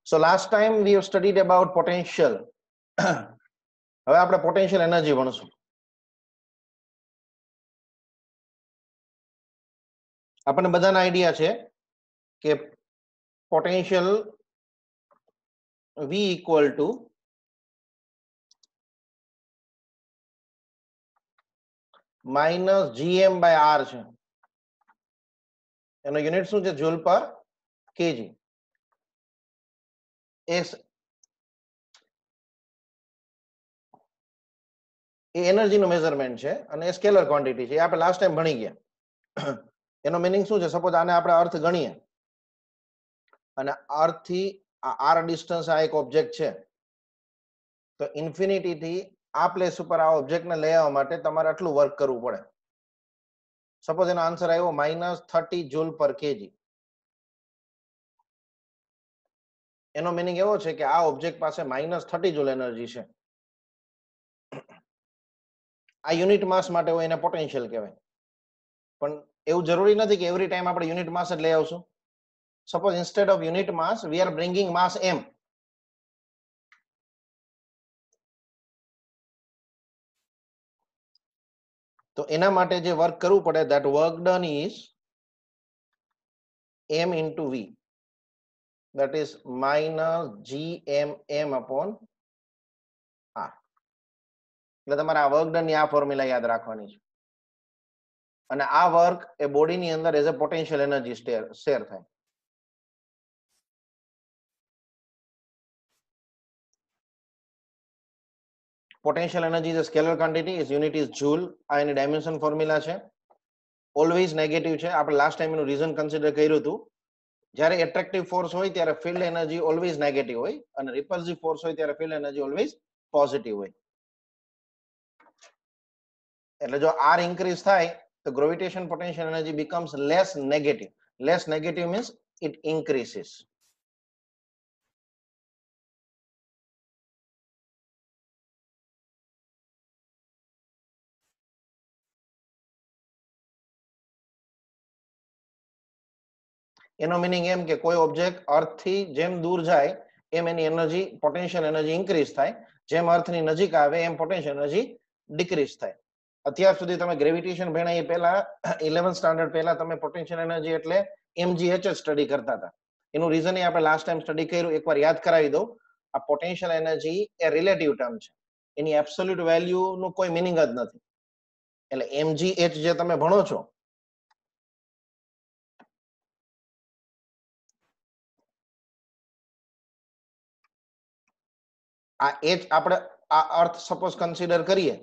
So last time we have studied about potential. હવે આપણે potential energy ભણશું. આપણને બધાના આઈડિયા છે કે potential V equal to minus gm by r છે. એનો યુનિટ શું છે? જૂલ પર કેજી. એ એનર્જીનું મેઝરમેન્ટ છે અને એ સ્કેલર ક્વોન્ટિટી છે. એ આપણે લાસ્ટ ટાઈમ ભણી ગયા. એનો મીનિંગ શું છે? સપોઝ આને આપણે અર્થ ગણીએ અને અર્થ થી આર ડિસ્ટન્સ આ એક ઓબ્જેક્ટ છે, તો ઇન્ફિનિટી થી આ પ્લેસ ઉપર આ ઓબ્જેક્ટને લઈ આવવા માટે તમારે આટલું વર્ક કરવું પડે. સપોઝ એનો આન્સર આવ્યો -30 જૂલ પર કેજી. એનો મીનિંગ એવો છે કે આ ઓબ્જેક્ટ પાસે -30 જૂલ એનર્જી છે. આ યુનિટ માસ માટે હોય એને પોટેન્શિયલ કહેવાય. પણ એવું જરૂરી નથી કે એવરી ટાઈમ આપણે યુનિટ માસ જ લઈ આવશું. Suppose instead of unit mass we are bringing mass m. તો એના માટે જે વર્ક કરવું પડે, that work done is m into v, that is minus gmm upon r. એટલે તમારે આ વર્ક ડન ની આ ફોર્મ્યુલા યાદ રાખવાની છે. અને આ વર્ક એ બોડીની અંદર એઝ અ પોટેન્શિયલ એનર્જી શેર થાય. Potential energy is a scalar quantity, is unit is joule. આ એની ડાયમેન્શન ફોર્મ્યુલા છે. ઓલવેઝ નેગેટિવ છે. આપણે લાસ્ટ ટાઈમ એનું રીઝન કન્સિડર કર્યું હતું. જ્યારે એટ્રેક્ટિવ ફોર્સ હોય ત્યારે ફિલ્ડ એનર્જી ઓલવેઝ નેગેટિવ હોય અને રિપલ્સિવ ફોર્સ હોય ત્યારે ફિલ્ડ એનર્જી ઓલવેઝ પોઝિટિવ હોય. એટલે જો r ઇન્ક્રીઝ થાય તો gravitation potential energy becomes less negative. Less negative means it increases. એનો મીનિંગ એમ કે કોઈ ઓબ્જેક્ટ અર્થ થી જેમ દૂર જાય એમ એની એનર્જી પોટેન્શિયલ એનર્જી ઇન્ક્રીઝ થાય. જેમ અર્થની નજીક આવે એમ પોટેન્શિયલ એનર્જી ડિક્રીઝ થાય. અત્યાર સુધી તમે ગ્રેવિટેશન ભણ્યા એ પહેલા 11th સ્ટાન્ડર્ડ પહેલા તમે પોટેન્શિયલ એનર્જી એટલે mgh જ સ્ટડી કરતા હતા. એનું રીઝન એ આપણે લાસ્ટ ટાઈમ સ્ટડી કર્યું, એકવાર યાદ કરાવી દઉં. આ પોટેન્શિયલ એનર્જી એ રિલેટિવ ટર્મ છે. એની એબ્સોલ્યુટ વેલ્યુ નું કોઈ મિનિંગ જ નથી. એટલે mgh જે તમે ભણો છો આ h આપણે આ અર્થ સપોઝ કન્સિડર કરીએ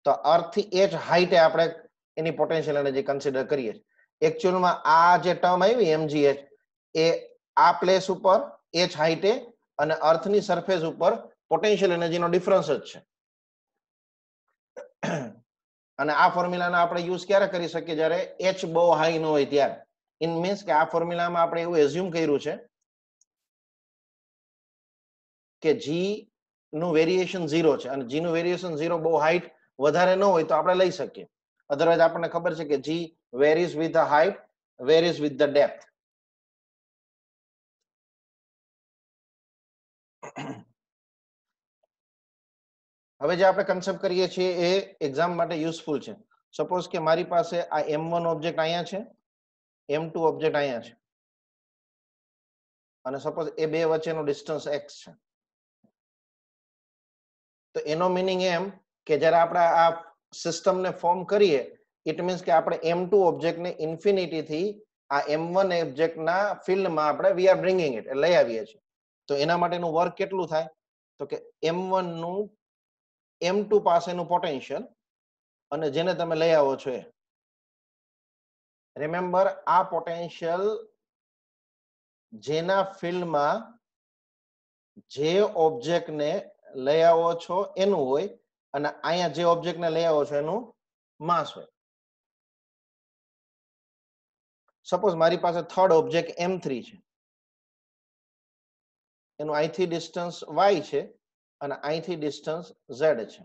તો અર્થ થી h હાઈટે આપણે એની પોટેન્શિયલ એનર્જી કન્સિડર કરીએ. એકચ્યુઅલમાં આ જે ટર્મ આવી mgh એ આ પ્લેસ ઉપર h હાઈટે અને અર્થની સરફેસ ઉપર પોટેન્શિયલ એનર્જીનો ડિફરન્સ જ છે. અને આ ફોર્મ્યુલાનો આપણે યુઝ ક્યારે કરી શકીએ? જ્યારે h બહુ હાઈ ન હોય ત્યારે. ઇન મીન્સ કે આ ફોર્મ્યુલામાં આપણે એવું એઝ્યુમ કર્યું છે કે g નું વેરિએશન 0 છે અને g નું વેરિએશન 0 બહુ હાઈટ વધારે ન હોય તો આપણે લઈ શકીએ. અધરવાઇઝ આપણને ખબર છે કે g varies with the height, varies with the depth. હવે જે આપણે કન્સેપ્ટ કરીએ છીએ એ એક્ઝામ માટે યુઝફુલ છે. સપોઝ કે મારી પાસે આ m1 ઓબ્જેક્ટ અહીંયા છે, m2 ઓબ્જેક્ટ અહીંયા છે અને સપોઝ એ બે વચ્ચેનો ડિસ્ટન્સ x છે. તો એનો મીનિંગ એમ કે જ્યારે આપણે આ સિસ્ટમને ફોર્મ કરીએ ઇટ મીન્સ કે આપણે m2 ઓબ્જેક્ટને ઇન્ફિનિટી થી આ m1 ઓબ્જેક્ટના ફિલ્ડમાં આપણે વી આર બ્રિંગિંગ ઇટ લઈ આવીએ છીએ. તો એના માટેનું વર્ક કેટલું થાય? તો કે m1 નું m2 પાસેનું પોટેન્શિયલ અને જેને તમે લઈ આવો છો એ. રિમેમ્બર, આ પોટેન્શિયલ જેના ફિલ્ડમાં જે ઓબ્જેક્ટને લઈ આવો છો એનું હોય અને અહીંયા જે ઓબ્જેક્ટને લઈ આવો છો એનું માસ હોય. સપોઝ મારી પાસે થર્ડ ઓબ્જેક્ટ m3 છે, એનું અહીંથી ડિસ્ટન્સ y છે અને અહીંથી ડિસ્ટન્સ z છે.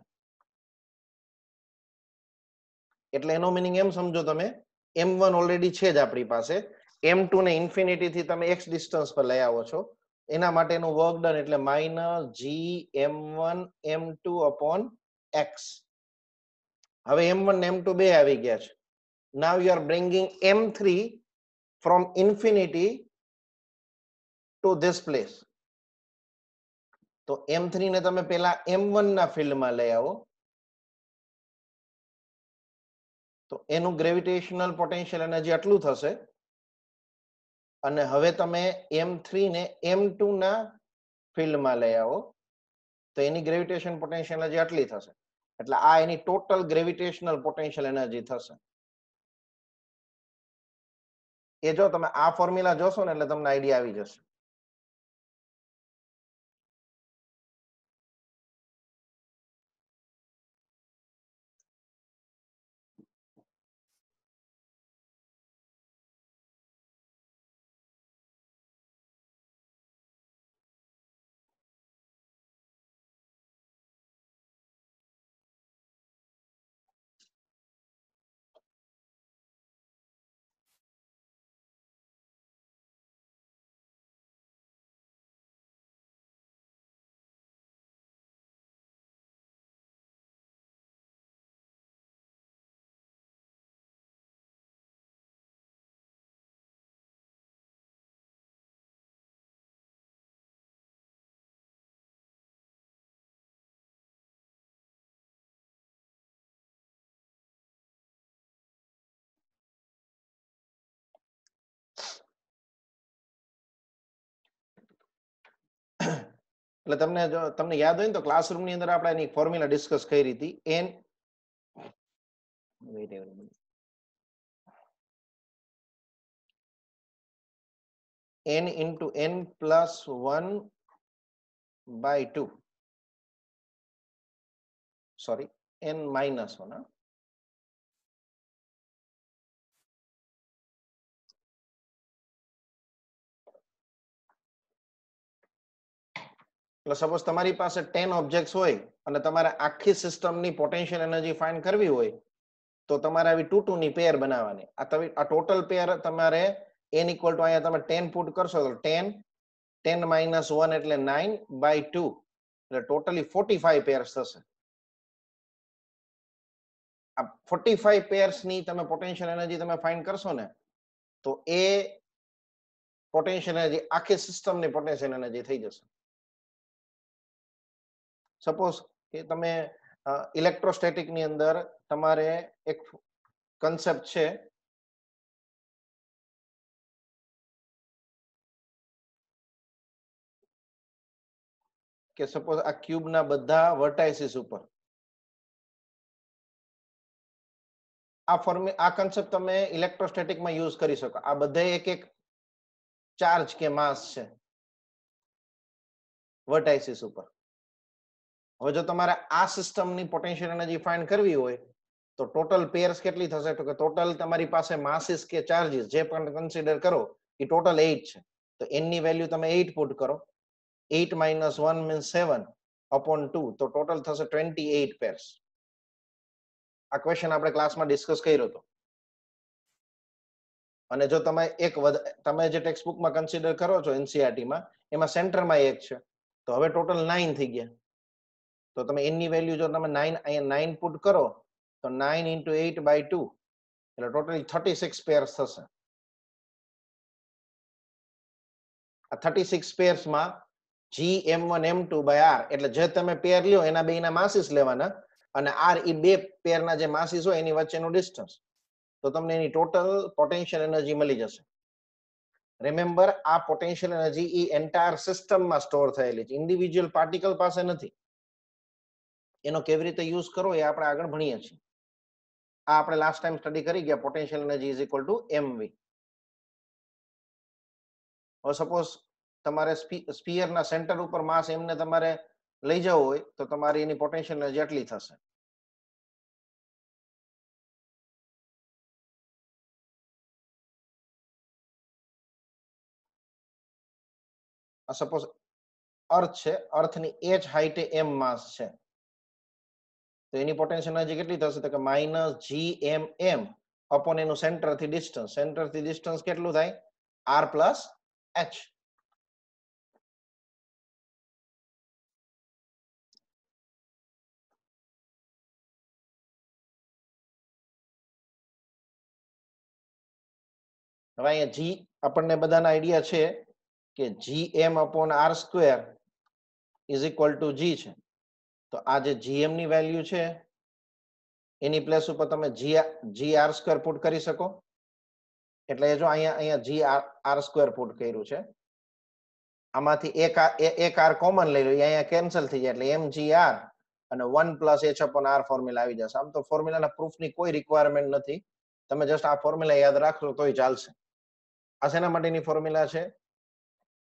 એટલે એનો મીનિંગ એમ સમજો તમે, m1 ઓલરેડી છે જ આપણી પાસે, m2 ને ઇન્ફિનિટી થી તમે x ડિસ્ટન્સ પર લઈ આવો છો, એના માટેનું વર્ક ડન એટલે -G_m1_m2/x. હવે m1 ને m2 બે આવી ગયા છે. Now you are bringing m3 from infinity to this place. તો m3 ને તમે પહેલા m1 ના ફિલ્ડમાં લઈ આવો તો એનું ગ્રેવિટેશનલ પોટેન્શિયલ એનર્જી આટલું થશે અને હવે તમે m3 ને m2 ના ફિલ્ડમાં લઈ આવો તો એની ગ્રેવિટેશન પોટેન્શિયલ એનર્જી આટલી થશે. એટલે આ એની ટોટલ ગ્રેવિટેશનલ પોટેન્શિયલ એનર્જી થશે. એ જો તમે આ ફોર્મ્યુલા જોશો ને એટલે તમને આઈડિયા આવી જશે. એટલે તમને યાદ હોય ને તો ક્લાસરૂમ ની અંદર આપણે એની ફોર્મ્યુલા ડિસ્કસ કરી હતી. n into n plus 1/2. Sorry, n minus 1. એટલે સપોઝ તમારી પાસે 10 ઓબ્જેક્ટ્સ હોય અને તમારે આખી સિસ્ટમની પોટેન્શિયલ એનર્જી ફાઇન્ડ કરવી હોય તો તમારે આવી 2 2 ની પેર બનાવવાની. આ ટોટલ પેર તમારે n equal to અહીંયા તમે 10 પુટ કરશો તો 10 10 minus 1 એટલે 9/2 એટલે ટોટલી 45 પેર્સ થશે. આ 45 પેર્સ ની તમે પોટેન્શિયલ એનર્જી તમે ફાઇન્ડ કરશો ને તો એ પોટેન્શિયલ એનર્જી આખી સિસ્ટમની પોટેન્શિયલ એનર્જી થઈ જશે. સપોઝ કે તમે ઇલેક્ટ્રોસ્ટેટિક ની અંદર તમારે એક કન્સેપ્ટ છે કે સપોઝ આ ક્યુબ ના બધા વર્ટાઇસિસ ઉપર આ કન્સેપ્ટ તમે ઇલેક્ટ્રોસ્ટેટિકમાં યુઝ કરી શકો. આ બધા એક એક ચાર્જ કે માસ છે વર્ટાઇસિસ ઉપર. હવે જો તમારે આ સિસ્ટમની પોટેન્શિયલ એનર્જી ફાઇન્ડ કરવી હોય તો ટોટલ પેર્સ કેટલી થશે તો કે ટોટલ તમારી પાસે માસીસ કે ચાર્જીસ જે પણ કન્સિડર કરો એ ટોટલ 8 છે. તો n ની વેલ્યુ તમે 8 પુટ કરો. 8 minus 1 means 7/2 તો ટોટલ થશે 28 પેર્સ. આ ક્વેશ્ચન આપણે ક્લાસમાં ડિસ્કસ કર્યો હતો. અને જો તમે તમે જે ટેક્સ્ટ બુકમાં કન્સિડર કરો છો એનસીઈઆરટી માં એમાં સેન્ટરમાં એક છે તો હવે ટોટલ 9 થઈ ગયા. તો તમે n ની વેલ્યુ જો તમે 9 અહીંયા 9 પુટ કરો તો 9 into 8/2 એટલે ટોટલી 36 પેર્સ થશે. આ 36 પેર્સ માં G_m1_m2/r એટલે જે તમે પેર લ્યો એના બેના માસીસ લેવાના અને r એ બે પેરના જે માસીસ હોય એની વચ્ચેનું ડિસ્ટન્સ. તો તમને એની ટોટલ પોટેન્શિયલ એનર્જી મળી જશે. રિમેમ્બર આ પોટેન્શિયલ એનર્જી એ એન્ટાયર સિસ્ટમમાં સ્ટોર થયેલી છે, ઇન્ડિવિડ્યુઅલ પાર્ટિકલ પાસે નથી. એનો કેવી રીતે યુઝ કરવો એ આપણે આગળ ભણીએ છીએ. આ આપણે લાસ્ટ ટાઈમ સ્ટડી કરી ગયા potential energy is equal to mv. હવે સપોઝ તમારે સ્ફિયરના સેન્ટર ઉપર માસ એમને તમારે લઈ જવું હોય તો તમારી એની પોટેન્શિયલ એનર્જી આટલી થશે. સપોઝ અર્થ છે, અર્થની h હાઈટે m માસ છે તો એની પોટેન્શિયલ એનર્જી કેટલી થશે તો કે -Gmm અપોન એનું સેન્ટરથી ડિસ્ટન્સ. સેન્ટરથી ડિસ્ટન્સ કેટલું થાય r + h. હવે અહીંયા g આપણને બધાના આઈડિયા છે કે gm/r² is equal to g છે. તો આ જે gm ની વેલ્યુ છે એની પ્લેસ ઉપર તમે gr² પુટ કરી શકો. એટલે જો અહીંયા gr² પુટ કર્યું છે. આમાંથી એક r કોમન લઈ લો, અહીંયા કેન્સલ થઈ જાય એટલે mgr અને 1 + h/r ફોર્મ્યુલા આવી જશે. આમ તો ફોર્મ્યુલાના પ્રૂફની કોઈ રિક્વાયરમેન્ટ નથી, તમે જસ્ટ આ ફોર્મ્યુલા યાદ રાખશો તોય ચાલશે. આ શેના માટેની ફોર્મ્યુલા છે?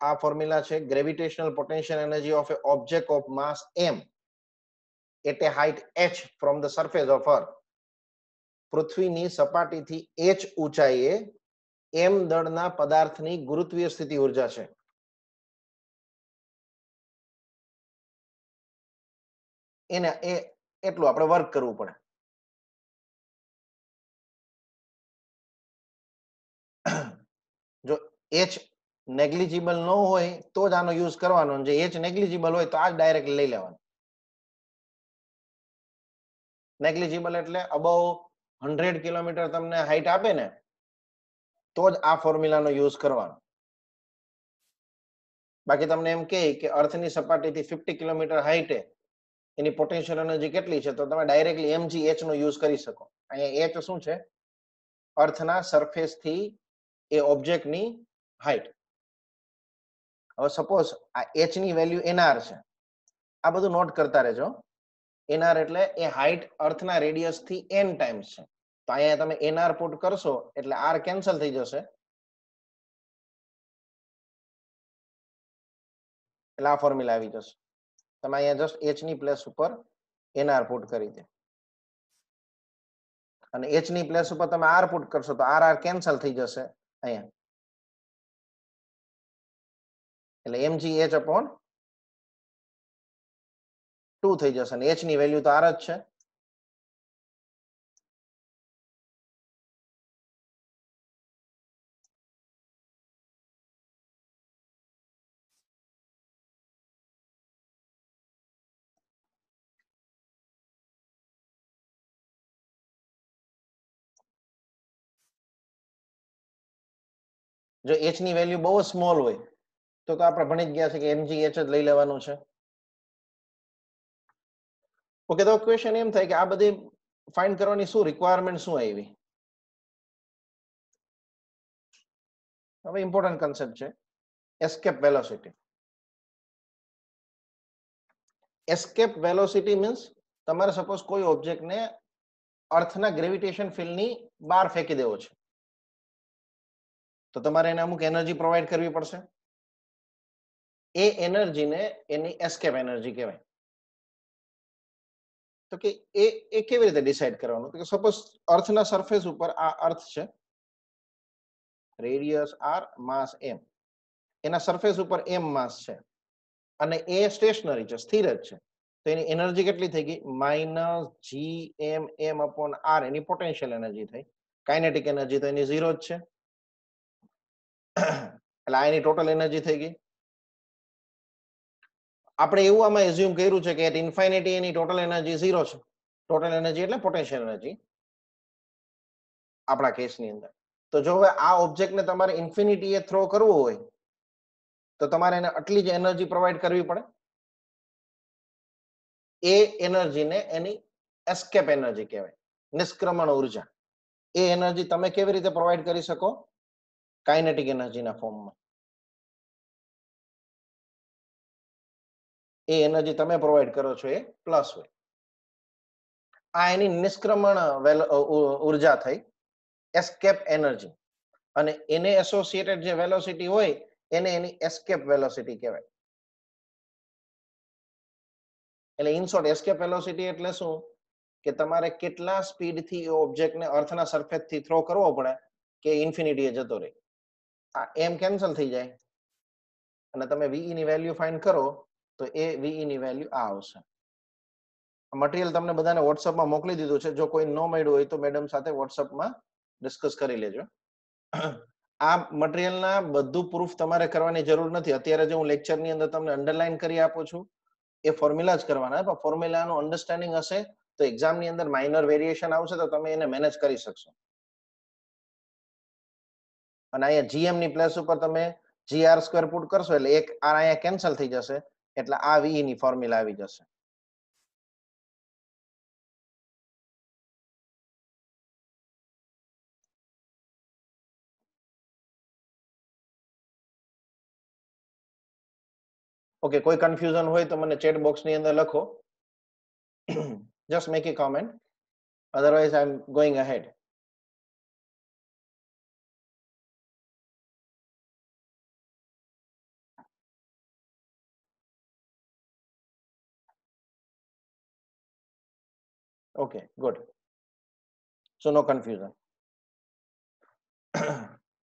આ ફોર્મ્યુલા છે gravitational potential energy of A object of mass m at a height h from the surface of earth. પૃથ્વીની સપાટીથી h ઊંચાઈએ m દળના પદાર્થની ગુરુત્વીય સ્થિતિ ઊર્જા છે. એને એટલું આપણે વર્ક કરવું પડે. જો h નેગ્લિજિબલ ન હોય તો જ આનો યુઝ કરવાનો, જે h નેગ્લિજિબલ હોય તો આ જ ડાયરેક્ટ લઈ લેવાનો. નેગ્લિજિબલ એટલે અબવ 100 કિલોમીટર તમને હાઈટ આપે ને તો જ આ ફોર્મ્યુલાનો યુઝ કરવાનો. બાકી તમને એમ કહે કે અર્થની સપાટીથી 50 કિલોમીટર હાઈટે એની પોટેન્શિયલ એનર્જી કેટલી છે તો તમે ડાયરેક્ટલી mgh નો યુઝ કરી શકો. અહીંયા h શું છે? અર્થના સરફેસ થી એ ઓબ્જેક્ટની હાઈટ. હવે સપોઝ આ h ની વેલ્યુ nr છે. આ બધું નોટ કરતા રહેજો. nr એટલે એ હાઈટ અર્થના રેડિયસ થી n ટાઈમ્સ છે. તો અહીંયા તમે nr પુટ કરશો એટલે r કેન્સલ થઈ જશે, એટલે આ ફોર્મ્યુલા આવી જશે. તમે અહીંયા જસ્ટ h ની પ્લેસ ઉપર nr પુટ કરી દે અને h ની પ્લેસ ઉપર તમે r પુટ કરશો તો r કેન્સલ થઈ જશે અહીંયા, એટલે mgh/2 થઈ જશે અને h ની વેલ્યુ તો r જ છે. જો h ની વેલ્યુ બહુ સ્મોલ હોય તો આપણે ભણી જ ગયા છે કે mgh જ લઈ લેવાનું છે. ઓકે, તો ક્વેશ્ચન એમ થાય કે આ બધી ફાઇન્ડ કરવાની શું રિક્વાયરમેન્ટ શું આવી? હવે ઇમ્પોર્ટન્ટ કન્સેપ્ટ છે escape velocity. Escape velocity means તમારે સપોઝ કોઈ ઓબ્જેક્ટને અર્થના ગ્રેવિટેશન ફિલ્ડની બહાર ફેંકી દેવો છે તો તમારે એને અમુક એનર્જી પ્રોવાઈડ કરવી પડશે. એ એનર્જીને એની એસ્કેપ એનર્જી કહેવાય. તો કે એ કેવી રીતે ડિસાઈડ કરવાનું? તો સપોઝ અર્થના સરફેસ ઉપર આ અર્થ છે, રેડિયસ r, માસ m, એના સરફેસ ઉપર m માસ છે અને એ સ્ટેશનરી છે, સ્થિર જ છે. તો એની એનર્જી કેટલી થઈ ગઈ? -gmm/r એની પોટેન્શિયલ એનર્જી થઈ. કાઇનેટિક એનર્જી તો એની 0 જ છે, એટલે આ એની ટોટલ એનર્જી થઈ ગઈ. આપણે એવું આમાં એઝ્યુમ કર્યું છે કે એટ ઇન્ફાઇનિટી એની ટોટલ એનર્જી 0 છે. ટોટલ એનર્જી એટલે પોટેન્શિયલ એનર્જી આપણા કેસની અંદર. તો જો હવે આ ઓબ્જેક્ટને તમારે ઇન્ફિનિટી એ થ્રો કરવો હોય તો તમારે એને આટલી જ એનર્જી પ્રોવાઈડ કરવી પડે. એ એનર્જીને એની એસ્કેપ એનર્જી કહેવાય, નિષ્ક્રમણ ઉર્જા. એ એનર્જી તમે કેવી રીતે પ્રોવાઈડ કરી શકો? કાઇનેટિક એનર્જીના ફોર્મમાં. એ એનર્જી તમે પ્રોવાઈડ કરો છો એ પ્લસ હોય. આ એની નિષ્ક્રમણ ઉર્જા થઈ, એસ્કેપ એનર્જી. અને એને એસોસિએટેડ જે વેલોસિટી હોય એને એની એસ્કેપ વેલોસિટી કહેવાય. એટલે ઇન શોર્ટ એસ્કેપ વેલોસિટી એટલે શું કે તમારે કેટલા સ્પીડથી એ ઓબ્જેક્ટને અર્થના સરફેસથી થ્રો કરવો પડે કે ઇન્ફિનિટીએ જતો રહે. આ એમ કેન્સલ થઈ જાય અને તમે ve ની વેલ્યુ ફાઇન્ડ કરો તો એ ve ની વેલ્યુ આ આવશે. મટીરિયલ તમને બધાને વોટ્સઅપમાં મોકલી દીધું છે. જો કોઈ ન મળ્યું હોય તો મેડમ સાથે વોટ્સઅપમાં ડિસ્કસ કરી લેજો. આ મટીરિયલના બધું પ્રૂફ તમારે કરવાની જરૂર નથી. અત્યારે જે હું લેક્ચરની અંદર તમને અંડરલાઈન કરી આપું છું એ ફોર્મ્યુલા જ કરવાના. પણ ફોર્મ્યુલાનું અન્ડરસ્ટેન્ડિંગ હશે તો એક્ઝામની અંદર માઇનર વેરિએશન આવશે તો તમે એને મેનેજ કરી શકશો. અને અહીંયા જીએમ ની પ્લેસ ઉપર તમે gr² પુટ કરશો એટલે એક r અહીંયા કેન્સલ થઈ જશે એટલે આ વી ની ફોર્મ્યુલા આવી જશે. ઓકે, કોઈ કન્ફ્યુઝન હોય તો મને ચેટ બોક્સ ની અંદર લખો. Just make A comment, otherwise I'm going ahead. Okay, good. So no confusion.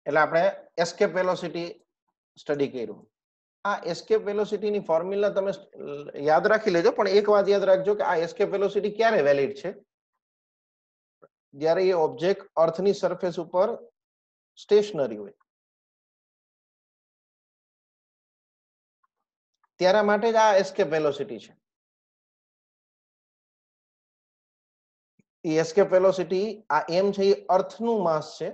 એટલે આપણે એસ્કેપ વેલોસિટી સ્ટડી કર્યું. આ એસ્કેપ વેલોસિટી ની ફોર્મ્યુલા તમે યાદ રાખી લેજો, પણ એક વાત યાદ રાખજો કે આ એસ્કેપ વેલોસિટી ક્યારે વેલિડ છે? જ્યારે એ ઓબ્જેક્ટ અર્થની સરફેસ ઉપર સ્ટેશનરી હોય ત્યારે માટે જ આ એસ્કેપ વેલોસિટી છે. એ એસ્કેપ વેલોસિટી આ એમ છે એ અર્થનું માસ છે.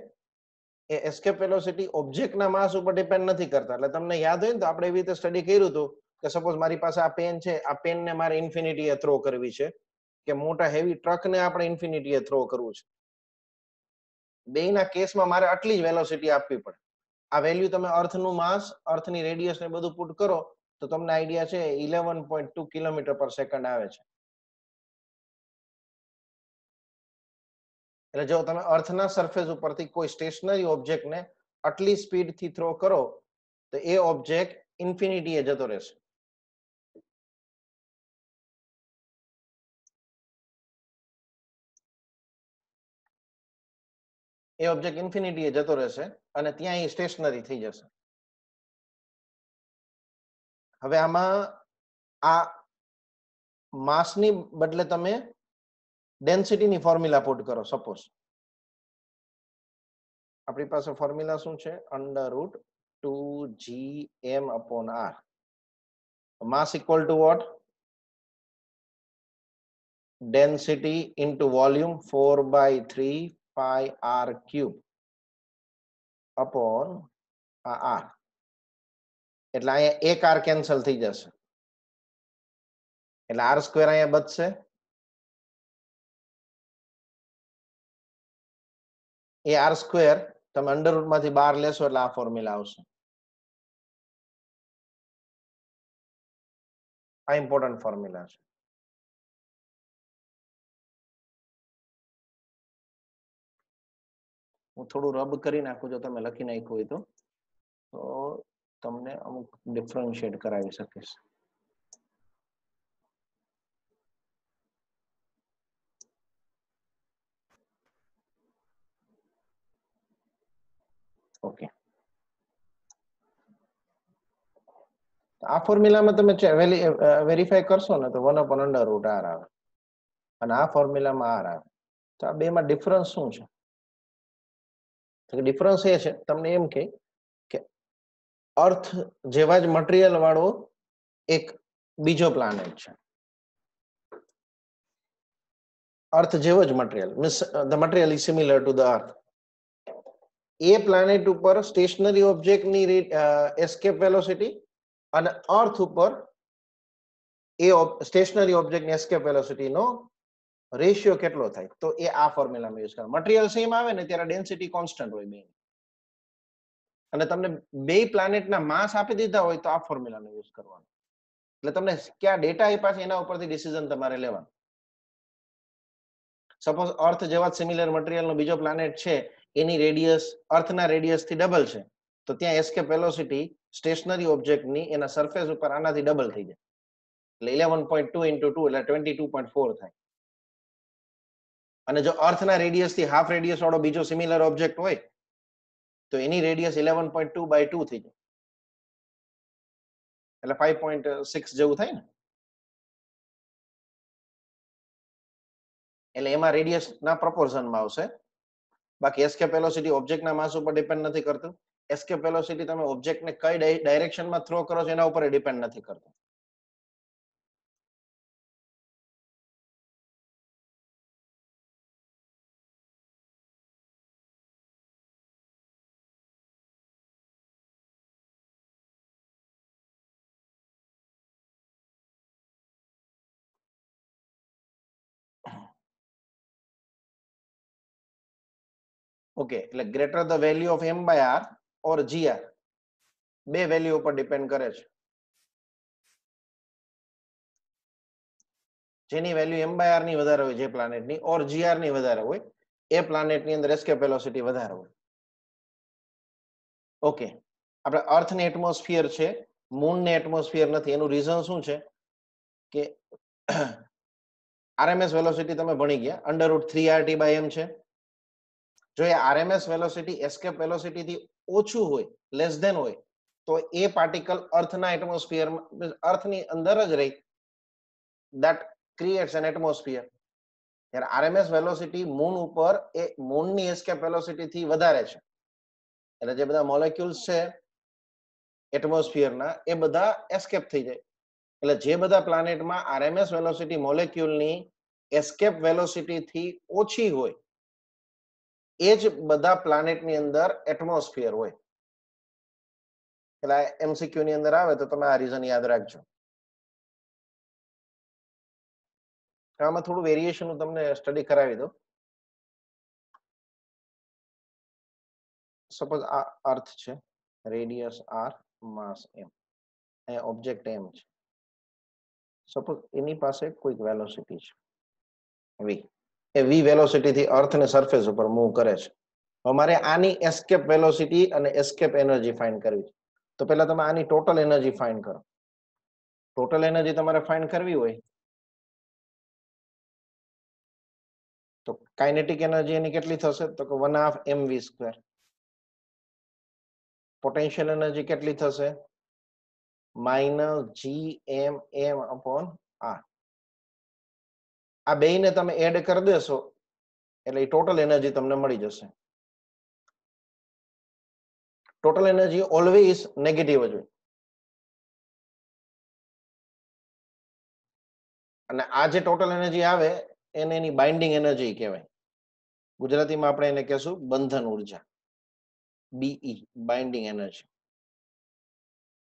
એ એસ્કેપ વેલોસિટી ઓબ્જેક્ટના માસ ઉપર ડિપેન્ડ નથી કરતા. એટલે તમને યાદ હોય ને તો આપણે એવી રીતે સ્ટડી કર્યું હતું કે સપોઝ મારી પાસે આ પેન છે, આ પેનને મારે ઇન્ફિનિટીએ થ્રો કરવી છે, કે મોટા હેવી ટ્રકને આપણે ઇન્ફિનિટીએ થ્રો કરવું છે. બેયના કેસમાં મારે આટલી જ વેલોસિટી આપવી પડે. આ વેલ્યુ તમે અર્થનું માસ, અર્થની રેડિયસ ને બધું પુટ કરો તો તમને આઈડિયા છે 11.2 કિલોમીટર પર સેકન્ડ આવે છે. એટલે જો તમે અર્થના સરફેસ ઉપરથી કોઈ સ્ટેશનરી ઓબ્જેક્ટને આટલી સ્પીડથી થ્રો કરો તો એ ઓબ્જેક્ટ ઇન્ફિનિટીએ જતો રહેશે. એ ઓબ્જેક્ટ ઇન્ફિનિટીએ જતો રહેશે અને ત્યાં એ સ્ટેશનરી થઈ જશે. હવે આમાં આ માસની બદલે તમે ડેન્સિટીની ફોર્મ્યુલા પુટ કરો. સપોઝ આપણી પાસે ફોર્મ્યુલા શું છે? √2gm/r. Mass equal to what? Density into volume 4/3 pi r cube upon આ r. એટલે અહીંયા એક r કેન્સલ થઈ જશે એટલે r² અહીંયા બચશે. એ r² તમે અંડરરૂટ માંથી બહાર લેશો એટલે આ ફોર્મ્યુલા આવશે. આ ઇમ્પોર્ટન્ટ ફોર્મ્યુલા છે. હું થોડું રબ કરી નાખું, જો તમે લખી નાખ્યું હોય તો તમને અમુક ડિફરન્શિએટ કરાવી શકીશ. ઓકે, આ ફોર્મ્યુલામાં તમે વેરીફાઈ કરશો ને તો 1/√r આવે અને આ ફોર્મ્યુલામાં r આવે. તો આ બેમાં ડિફરન્સ શું છે? ડિફરન્સ એ છે તમને એમ કે અર્થ જેવા જ મટીરિયલ વાળો એક બીજો પ્લાનેટ છે. અર્થ જેવો જ material, means the material is similar to the earth. A planet ઉપર સ્ટેશનરી ઓબ્જેક્ટની એસ્કેપ વેલોસિટી અને અર્થ ઉપર એ સ્ટેશનરી ઓબ્જેક્ટની એસ્કેપ વેલોસિટીનો રેશિયો કેટલો થાય, તો એ આ ફોર્મ્યુલામાં યુઝ કરો. મટીરિયલ સેમ આવે ને ત્યારે ડેન્સિટી કોન્સ્ટન્ટ હોય બે, અને તમને બે પ્લાનેટના માસ આપી દીધા હોય તો આ ફોર્મ્યુલાનો યુઝ કરવાનો. એટલે તમને ક્યાં ડેટા આપ્યા છે એના ઉપરથી ડિસિઝન તમારે લેવાનું. સપોઝ અર્થ જેવા સિમિલર મટીરિયલનો બીજો પ્લાનેટ છે, એની રેડિયસ અર્થના રેડિયસ થી ડબલ છે, તો ત્યાં એસ્કેપ વેલોસિટી સ્ટેશનરી ઓબ્જેક્ટની એના સરફેસ ઉપર આનાથી ડબલ થઈ જાય. એટલે 11.2 into 2 એટલે 22.4 થાય. અને જો અર્થના રેડિયસ થી હાફ રેડિયસ વાળો બીજો સિમિલર ઓબ્જેક્ટ હોય તો એની રેડિયસ 11.2/2 થઈ જાય એટલે 5.6 જેવું થાય ને. એટલે એમાં રેડિયસ ના પ્રોપોર્શનમાં આવશે. બાકી એસ્કેપ વેલોસિટી ઓબ્જેક્ટના માસ ઉપર ડિપેન્ડ નથી કરતું. એસ્કેપ વેલોસિટી તમે ઓબ્જેક્ટને કઈ ડાયરેક્શનમાં થ્રો કરો છો એના ઉપર ડિપેન્ડ નથી કરતું. ઓકે, એટલે greater the value of m by r or gr, બે વેલ્યુ ઉપર ડિપેન્ડ કરે છે. જેની વેલ્યુ m બાય r ની વધારે હોય જે પ્લાનેટની, ઓર gr ની વધારે હોય એ પ્લાનેટની અંદર એસ્કેપ વેલોસિટી વધારે હોય. ઓકે, આપણે અર્થ ને એટમોસ્ફિયર છે, મૂન ને એટમોસ્ફિયર નથી. એનું રીઝન શું છે કે આરએમએસ વેલોસિટી તમે ભણી ગયા, √3RT/m છે. જો એ આરએમએસ વેલોસિટી એસ્કેપ વેલોસિટી થી ઓછું હોય, લેસ ધેન હોય, તો એ પાર્ટિકલ અર્થના એટમોસ્ફિયરમાં, અર્થની અંદર જ રહી, that creates an atmosphere. ત્યારે આરએમએસ વેલોસિટી મૂન ઉપર એ મૂનની એસ્કેપ વેલોસિટી થી વધારે છે. એટલે જે બધા મોલેક્યુલ્સ છે એટમોસ્ફિયરના, એ બધા એસ્કેપ થઈ જાય. એટલે જે બધા પ્લાનેટમાં આરએમએસ વેલોસિટી મોલેક્યુલની એસ્કેપ વેલોસિટી થી ઓછી હોય, એ જ બધા પ્લાનેટની અંદર એટમોસ્ફિયર હોય. એટલે એમસીક્યુ ની અંદર આવે તો તમે આ રીઝન યાદ રાખજો. આમાં થોડું વેરિએશન હું તમને સ્ટડી કરાવી દઉં. સપોઝ આ અર્થ છે, રેડિયસ r, માસ m, એ ઓબ્જેક્ટ m છે. સપોઝ એની પાસે કોઈક વેલોસિટી છે v, એ v વેલોસિટી થી અર્થ ને સરફેસ ઉપર મૂવ કરે છે. અમારે આની એસ્કેપ વેલોસિટી અને એસ્કેપ એનર્જી ફાઇન્ડ કરવી છે. તો પહેલા તમે આની ટોટલ એનર્જી ફાઇન્ડ કરો. ટોટલ એનર્જી તમારે ફાઇન્ડ કરવી હોય તો કાઇનેટિક એનર્જી એની કેટલી થશે, તો કે 1/2 mv². પોટેન્શિયલ એનર્જી કેટલી થશે, -gmm/r. આ બેયને તમે એડ કરી દેશો એટલે એ ટોટલ એનર્જી તમને મળી જશે. ટોટલ એનર્જી ઓલવેઝ નેગેટિવ જ હોય. અને આ જે ટોટલ એનર્જી આવે એને એની બાઇન્ડિંગ એનર્જી કહેવાય. ગુજરાતીમાં આપણે એને કહેશું બંધન ઉર્જા, BE, binding energy.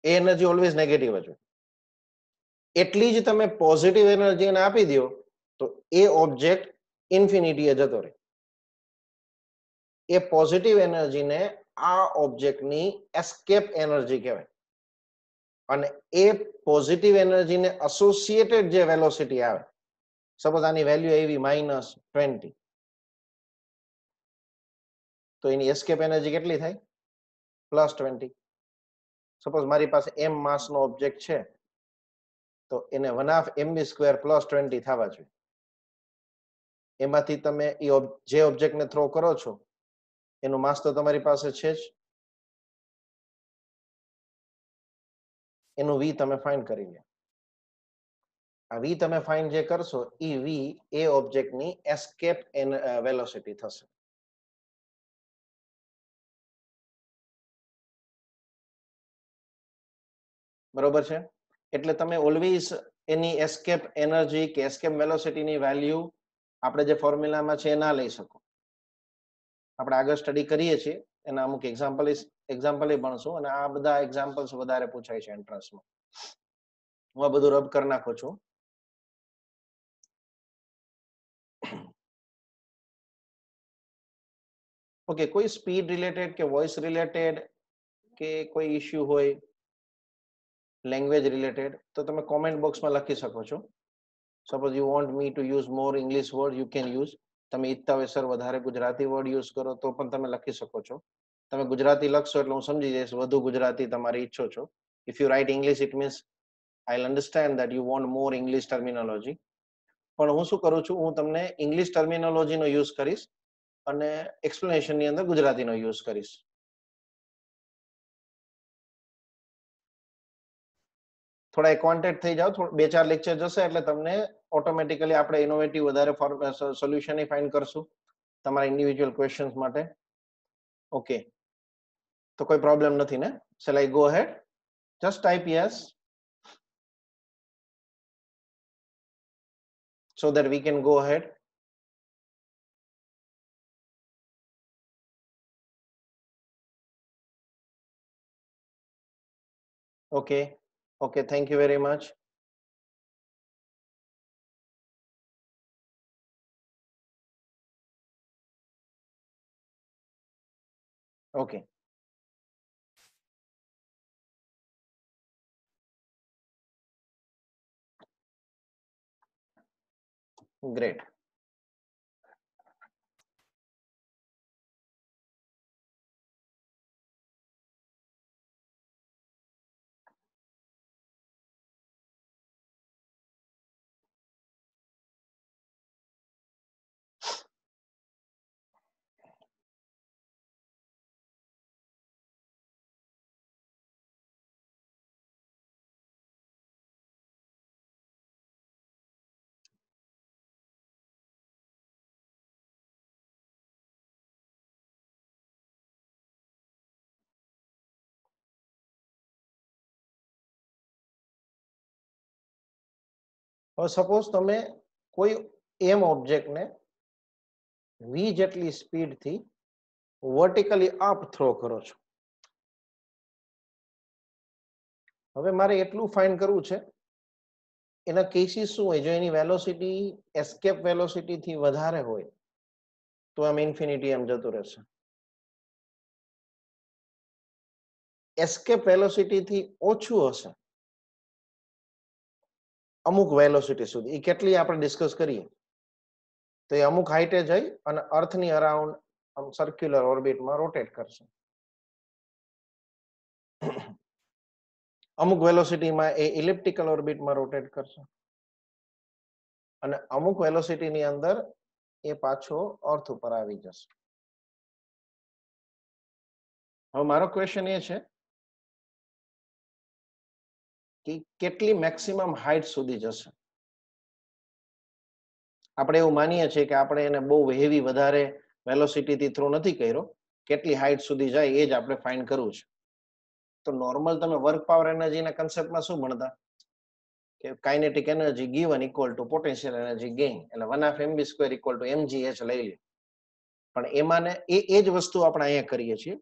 A energy always negative જ હોય. એટલી જ તમે પોઝિટિવ એનર્જી એને આપી દો તો એ ઓબ્જેક્ટ ઇન્ફિનિટીએ જતો રહે. એ પોઝિટિવ એનર્જીને આ ઓબ્જેક્ટની એસ્કેપ એનર્જી કહેવાય. અને એ પોઝિટિવ એનર્જીને એસોસિએટેડ જે વેલોસિટી આવે, સપોઝ આની વેલ્યુ આવી -20, તો એની એસ્કેપ એનર્જી કેટલી થાય, +20. સપોઝ મારી પાસે m માસનો ઓબ્જેક્ટ છે તો એને 1/2 mv² +20 થવા જોઈએ. એમાંથી તમે જે ઓબ્જેક્ટને થ્રો કરો છો એનું માસ તો તમારી પાસે છે જ, એનું v તમે ફાઇન્ડ કરી લો. આ v તમે ફાઇન્ડ જે કરશો એ v એ ઓબ્જેક્ટની એસ્કેપ વેલોસિટી થશે. બરોબર છે? એટલે તમે ઓલવેઝ એની એસ્કેપ એનર્જી કે એસ્કેપ વેલોસિટીની વેલ્યુ આપણે જે ફોર્મ્યુલામાં છે એ ના લઈ શકો. આપણે આગળ સ્ટડી કરીએ છીએ એના અમુક એક્ઝામ્પલ ભણશું, અને આ બધા એક્ઝામ્પલ્સ વધારે પૂછાય છે એન્ટ્રન્સમાં. હું આ બધું રબ કરી નાખું છું. ઓકે, કોઈ સ્પીડ રિલેટેડ કે વોઇસ રિલેટેડ કે કોઈ ઇશ્યુ હોય લેંગ્વેજ રિલેટેડ તો તમે કોમેન્ટ બોક્સમાં લખી શકો છો. Suppose you want me to use more English word, you can use. તમે ઈચ્છતા હોય સર વધારે ગુજરાતી વર્ડ યુઝ કરો તો પણ તમે લખી શકો છો. તમે ગુજરાતી લખશો એટલે હું સમજી જઈશ વધુ ગુજરાતી તમારે ઈચ્છો છો. If you write English it means I will understand that you want more English terminology. પણ હું શું કરું છું, હું તમને ઇંગ્લિશ ટર્મિનોલોજીનો યુઝ કરીશ અને એક્સપ્લેનેશનની અંદર ગુજરાતીનો યુઝ કરીશ. થોડા કોન્ટેક્ટ થઈ જાઓ, 2-4 લેક્ચર જશે એટલે તમને ઓટોમેટિકલી આપણે ઇનોવેટિવ વધારે સોલ્યુશન ફાઇન્ડ કરશું તમારા ઇન્ડિવિજ્યુઅલ ક્વેશ્ચન્સ માટે. ઓકે, તો કોઈ પ્રોબ્લેમ નથી ને? Shall I go ahead? Just type yes so that we can go ahead. Okay, thank you very much. Okay, great. હવે સપોઝ તમે કોઈ એમ ઓબ્જેક્ટને v જેટલી સ્પીડથી વર્ટિકલી અપ થ્રો કરો છો. હવે મારે એટલું ફાઇન્ડ કરવું છે એના કેસીસ શું હોય. જો એની વેલોસિટી એસ્કેપ વેલોસિટી થી વધારે હોય તો આમ ઇન્ફિનિટી એમ જતું રહેશે. એસ્કેપ વેલોસિટી થી ઓછું હશે અમુક વેલોસિટી સુધી, એ કેટલી આપણે ડિસ્કસ કરીએ, તો એ અમુક હાઈટે જઈ અને અર્થની અરાઉન્ડ આમ સર્ક્યુલર ઓર્બિટમાં રોટેટ કરશે. અમુક વેલોસિટીમાં એ ઇલિપ્ટિકલ ઓર્બિટમાં રોટેટ કરશે અને અમુક વેલોસિટીની અંદર એ પાછો અર્થ ઉપર આવી જશે. હવે મારો ક્વેશ્ચન એ છે કે કેટલી મેક્સિમમ હાઈટ સુધી જશે. આપણે એવું માનીએ છીએ કે આપણે એને બહુ હેવી વધારે વેલોસિટીથી થ્રો નથી કર્યો, કેટલી હાઈટ સુધી જાય એ જ આપણે ફાઇન્ડ કરવું છે. તો નોર્મલ તમે વર્ક પાવર એનર્જીના કન્સેપ્ટમાં શું ભણતા કે kinetic energy given equal to potential energy gain, એટલે 1/2 mv² ઇક્વલ ટુ mgh લઈ લે. પણ એમાં ને એ જ વસ્તુ આપણે અહીંયા કરીએ છીએ,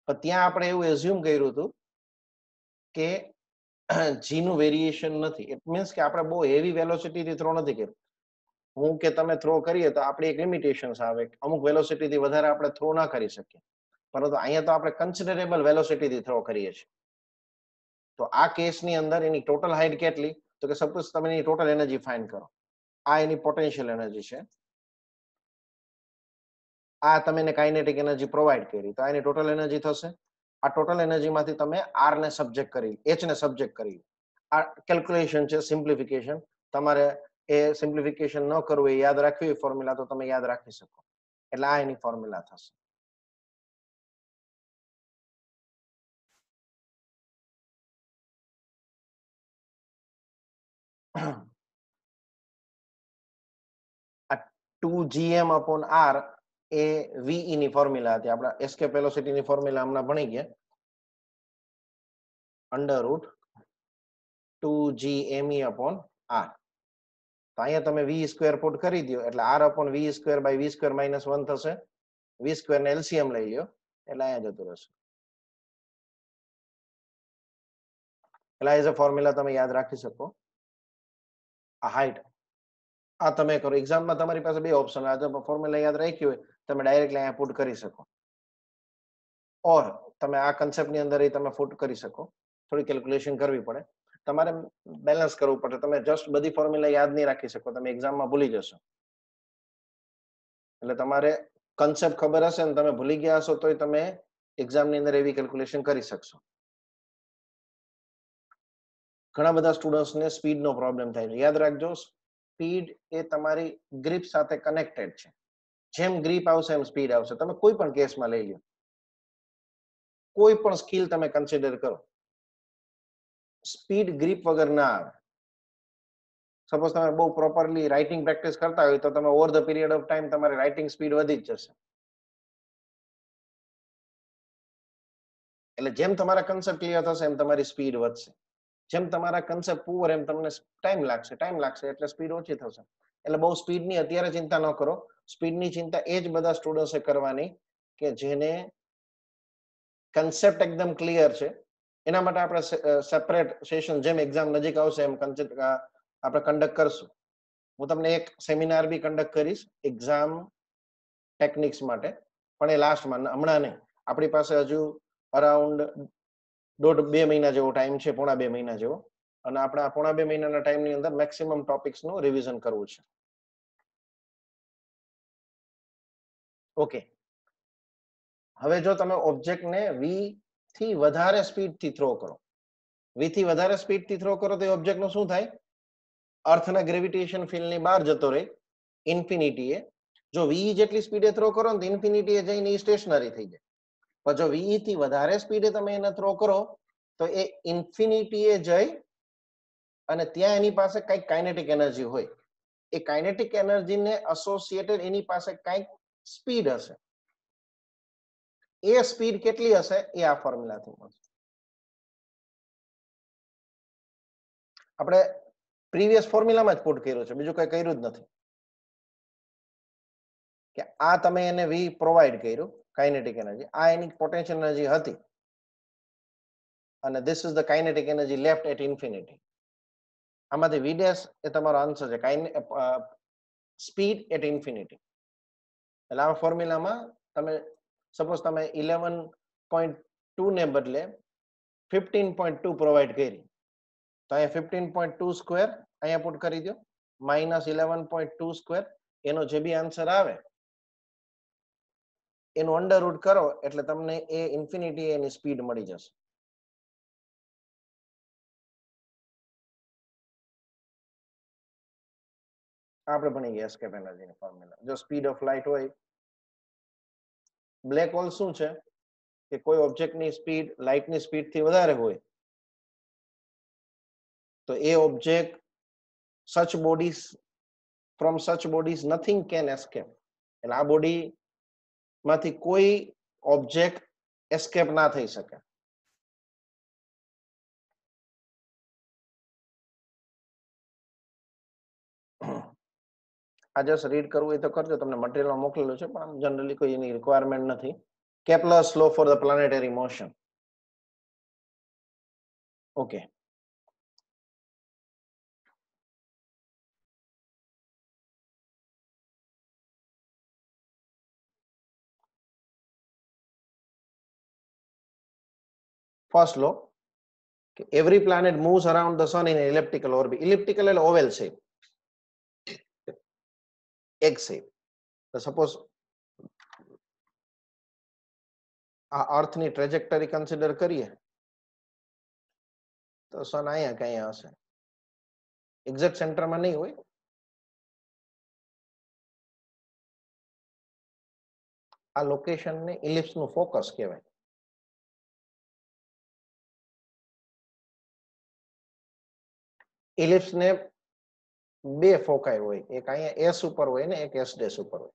પણ ત્યાં આપણે એવું એઝ્યુમ કર્યું હતું કે જી નું વેરિએશન નથી. ઇટ મીન્સ કે આપણે બહુ હેવી વેલોસિટીથી થ્રો નથી કર્યું. હું કે તમે થ્રો કરીએ તો આપણી એક લિમિટેશન્સ આવે, અમુક વેલોસિટીથી વધારે આપણે થ્રો ના કરી શકીએ, પરંતુ અહીંયા તો આપણે કન્સિડરેબલ વેલોસિટીથી થ્રો કરીએ છીએ. તો આ કેસની અંદર એની ટોટલ હાઈટ કેટલી, તો કે સપોઝ તમે એની ટોટલ એનર્જી ફાઇન્ડ કરો. આ એની પોટેન્શિયલ એનર્જી છે, આ તમે એને કાઇનેટિક એનર્જી પ્રોવાઈડ કરી, તો એની ટોટલ એનર્જી થશે. આ ટોટલ એનર્જીમાંથી તમે આર ને સબ્જેક્ટ કરી, એચ ને સબ્જેક્ટ કરી. આ કેલ્ક્યુલેશન છે, સિમ્પ્લિફિકેશન. તમારે એ સિમ્પ્લિફિકેશન ન કરવું એ યાદ રાખવી હોય ફોર્મ્યુલા, તો તમે યાદ રાખી શકો. એટલે આ એની ફોર્મ્યુલા થશે. આ 2gm/r એ વી ની ફોર્મ્યુલા હતી. આપણે એસ્કેપ વેલોસિટી ની ફોર્મ્યુલા હમણાં ભણી ગયા. √2gme/r. તો અહીંયા તમે વી સ્ક્વેર પુટ કરી દો એટલે r/v²/v² - 1 થશે. v² ને એલસીએમ લઈ લ્યો એટલે અહીંયા જતું રહેશે. એટલે એઝ અ ફોર્મ્યુલા તમે યાદ રાખી શકો. આ હાઈટ આ તમે કરો. એક્ઝામમાં તમારી પાસે બે ઓપ્શન આવે, ફોર્મ્યુલા યાદ રાખી હોય તમે ડાયરેક્ટલી અહીંયા પુટ કરી શકો, ઓર તમે આ કન્સેપ્ટની અંદર તમે પુટ કરી શકો. થોડી કેલ્ક્યુલેશન કરવી પડે, તમારે બેલેન્સ કરવું પડે. તમે જસ્ટ બધી ફોર્મ્યુલા યાદ નહીં રાખી શકો, તમે એક્ઝામમાં ભૂલી જશો. એટલે તમારે કન્સેપ્ટ ખબર હશે ને તમે ભૂલી ગયા હશો તોય તમે એક્ઝામની અંદર એવી કેલ્ક્યુલેશન કરી શકશો. ઘણા બધા સ્ટુડન્ટ્સને સ્પીડનો પ્રોબ્લેમ થાય છે. યાદ રાખજો, સ્પીડ એ તમારી ગ્રીપ સાથે કનેક્ટેડ છે. જેમ ગ્રીપ આવશે એમ સ્પીડ આવશે. તમે કોઈ પણ કેસમાં લઈ લો, કોઈ પણ સ્કિલ તમે કન્સિડર કરો, સ્પીડ ગ્રીપ વગર ના આવે. સપોઝ તમે બહુ પ્રોપરલી રાઇટિંગ પ્રેક્ટિસ કરતા હોય તો તમે over the period of time તમારી રાઇટિંગ સ્પીડ વધી જ જશે. એટલે જેમ તમારા કન્સેપ્ટ ક્લિયર થશે એમ તમારી સ્પીડ વધશે. જેમ તમારા કન્સેપ્ટ પુઅર એમ તમને ટાઈમ લાગશે એટલે સ્પીડ ઓછી થશે. એટલે બહુ સ્પીડની અત્યારે ચિંતા ન કરો. સ્પીડની ચિંતા એ જ બધા સ્ટુડન્ટ્સે કરવાની કે જેને કન્સેપ્ટ એકદમ ક્લિયર છે. એના માટે આપણે સેપરેટ સેશન જેમ એક્ઝામ નજીક આવશે એમ આપણે કન્ડક્ટ કરશું. હું તમને એક સેમિનાર બી કન્ડક્ટ કરીશ એક્ઝામ ટેકનિક્સ માટે, પણ એ લાસ્ટમાં, હમણાં નહીં. આપણી પાસે હજુ અરાઉન્ડ 1.5-2 મહિના જેવો ટાઈમ છે, 1.5-2 મહિના જેવો, અને આપણે આ 1.5-2 મહિનાના ટાઈમની અંદર મેક્સિમમ ટોપિક્સનું રિવિઝન કરવું છે. ઓકે, હવે જો તમે ઓબ્જેક્ટને v થી વધારે સ્પીડથી થ્રો કરો, v થી વધારે સ્પીડથી થ્રો કરો તો એ ઓબ્જેક્ટનું શું થાય? અર્થના ગ્રેવિટેશન ફિલ્ડની બહાર જતો રહે ઇન્ફિનિટીએ. જો v જેટલી સ્પીડે થ્રો કરો ને તો ઇન્ફિનિટીએ જઈને એ સ્ટેશનરી થઈ જાય. પણ જો v થી વધારે સ્પીડે તમે એને થ્રો કરો તો એ ઇન્ફિનિટીએ જઈ અને ત્યાં એની પાસે કંઈક કાઇનેટિક એનર્જી હોય. એ કાઇનેટિક એનર્જીને એસોસિએટેડ એની પાસે કંઈક સ્પીડ હશે. એ સ્પીડ કેટલી હશે એ આ ફોર્મ્યુલાથી મળશે. આપણે પ્રીવિયસ ફોર્મ્યુલામાં જ પુટ કર્યું છે, બીજું કઈ કર્યું જ નથી. કે આ તમે એને v પ્રોવાઈડ કર્યું કાઇનેટિક એનર્જી, આ એની પોટેન્શિયલ એનર્જી હતી, અને this is the kinetic energy left at infinity. આમાંથી v ડેશ એ તમારો આન્સર છે, સ્પીડ એટ ઇન્ફિનિટી. એટલે આ ફોર્મ્યુલામાં તમે સપોઝ તમે 11.2 ને બદલે 15.2 પ્રોવાઈડ કરી, તો અહીંયા 15.2 સ્ક્વેર અહીંયા પુટ કરી દો, માઇનસ 11.2 સ્ક્વેર, એનો જે બી આન્સર આવે એનું અંડર રૂટ કરો એટલે તમને એ ઇન્ફિનિટી એની સ્પીડ મળી જશે. આપણે ભણી ગયા એસ્કેપ એનર્જીની ફોર્મ્યુલા. જો સ્પીડ ઓફ લાઇટ હોય, બ્લેક હોલ શું છે કે કોઈ ઓબ્જેક્ટની સ્પીડ લાઇટની સ્પીડથી વધારે હોય તો એ object such bodies from such bodies nothing can escape. એટલે આ બોડી માંથી કોઈ ઓબ્જેક્ટ એસ્કેપ ના થઈ શકે. આ જસ્ટ રીડ કરવું હોય તો કરજો, તમને મટીરિયલ મોકલેલું છે, પણ જનરલી કોઈ એની રિક્વાયરમેન્ટ નથી. Kepler's law for the planetary motion. Okay. First law, every planet moves around the sun in an elliptical orbit. Elliptical and oval shape, egg shape. So suppose Earth ની trajectory consider કરીએ તો sun અહીંયા કઈ હશે, exact સેન્ટરમાં નહીં હોય. આ લોકેશનને ઇલિપ્સનું ફોકસ કહેવાય. ઇલિપ્સને બે ફોકાઈ હોય, એક અહીંયા એસ ઉપર હોય ને એક એસ ડેશ ઉપર હોય.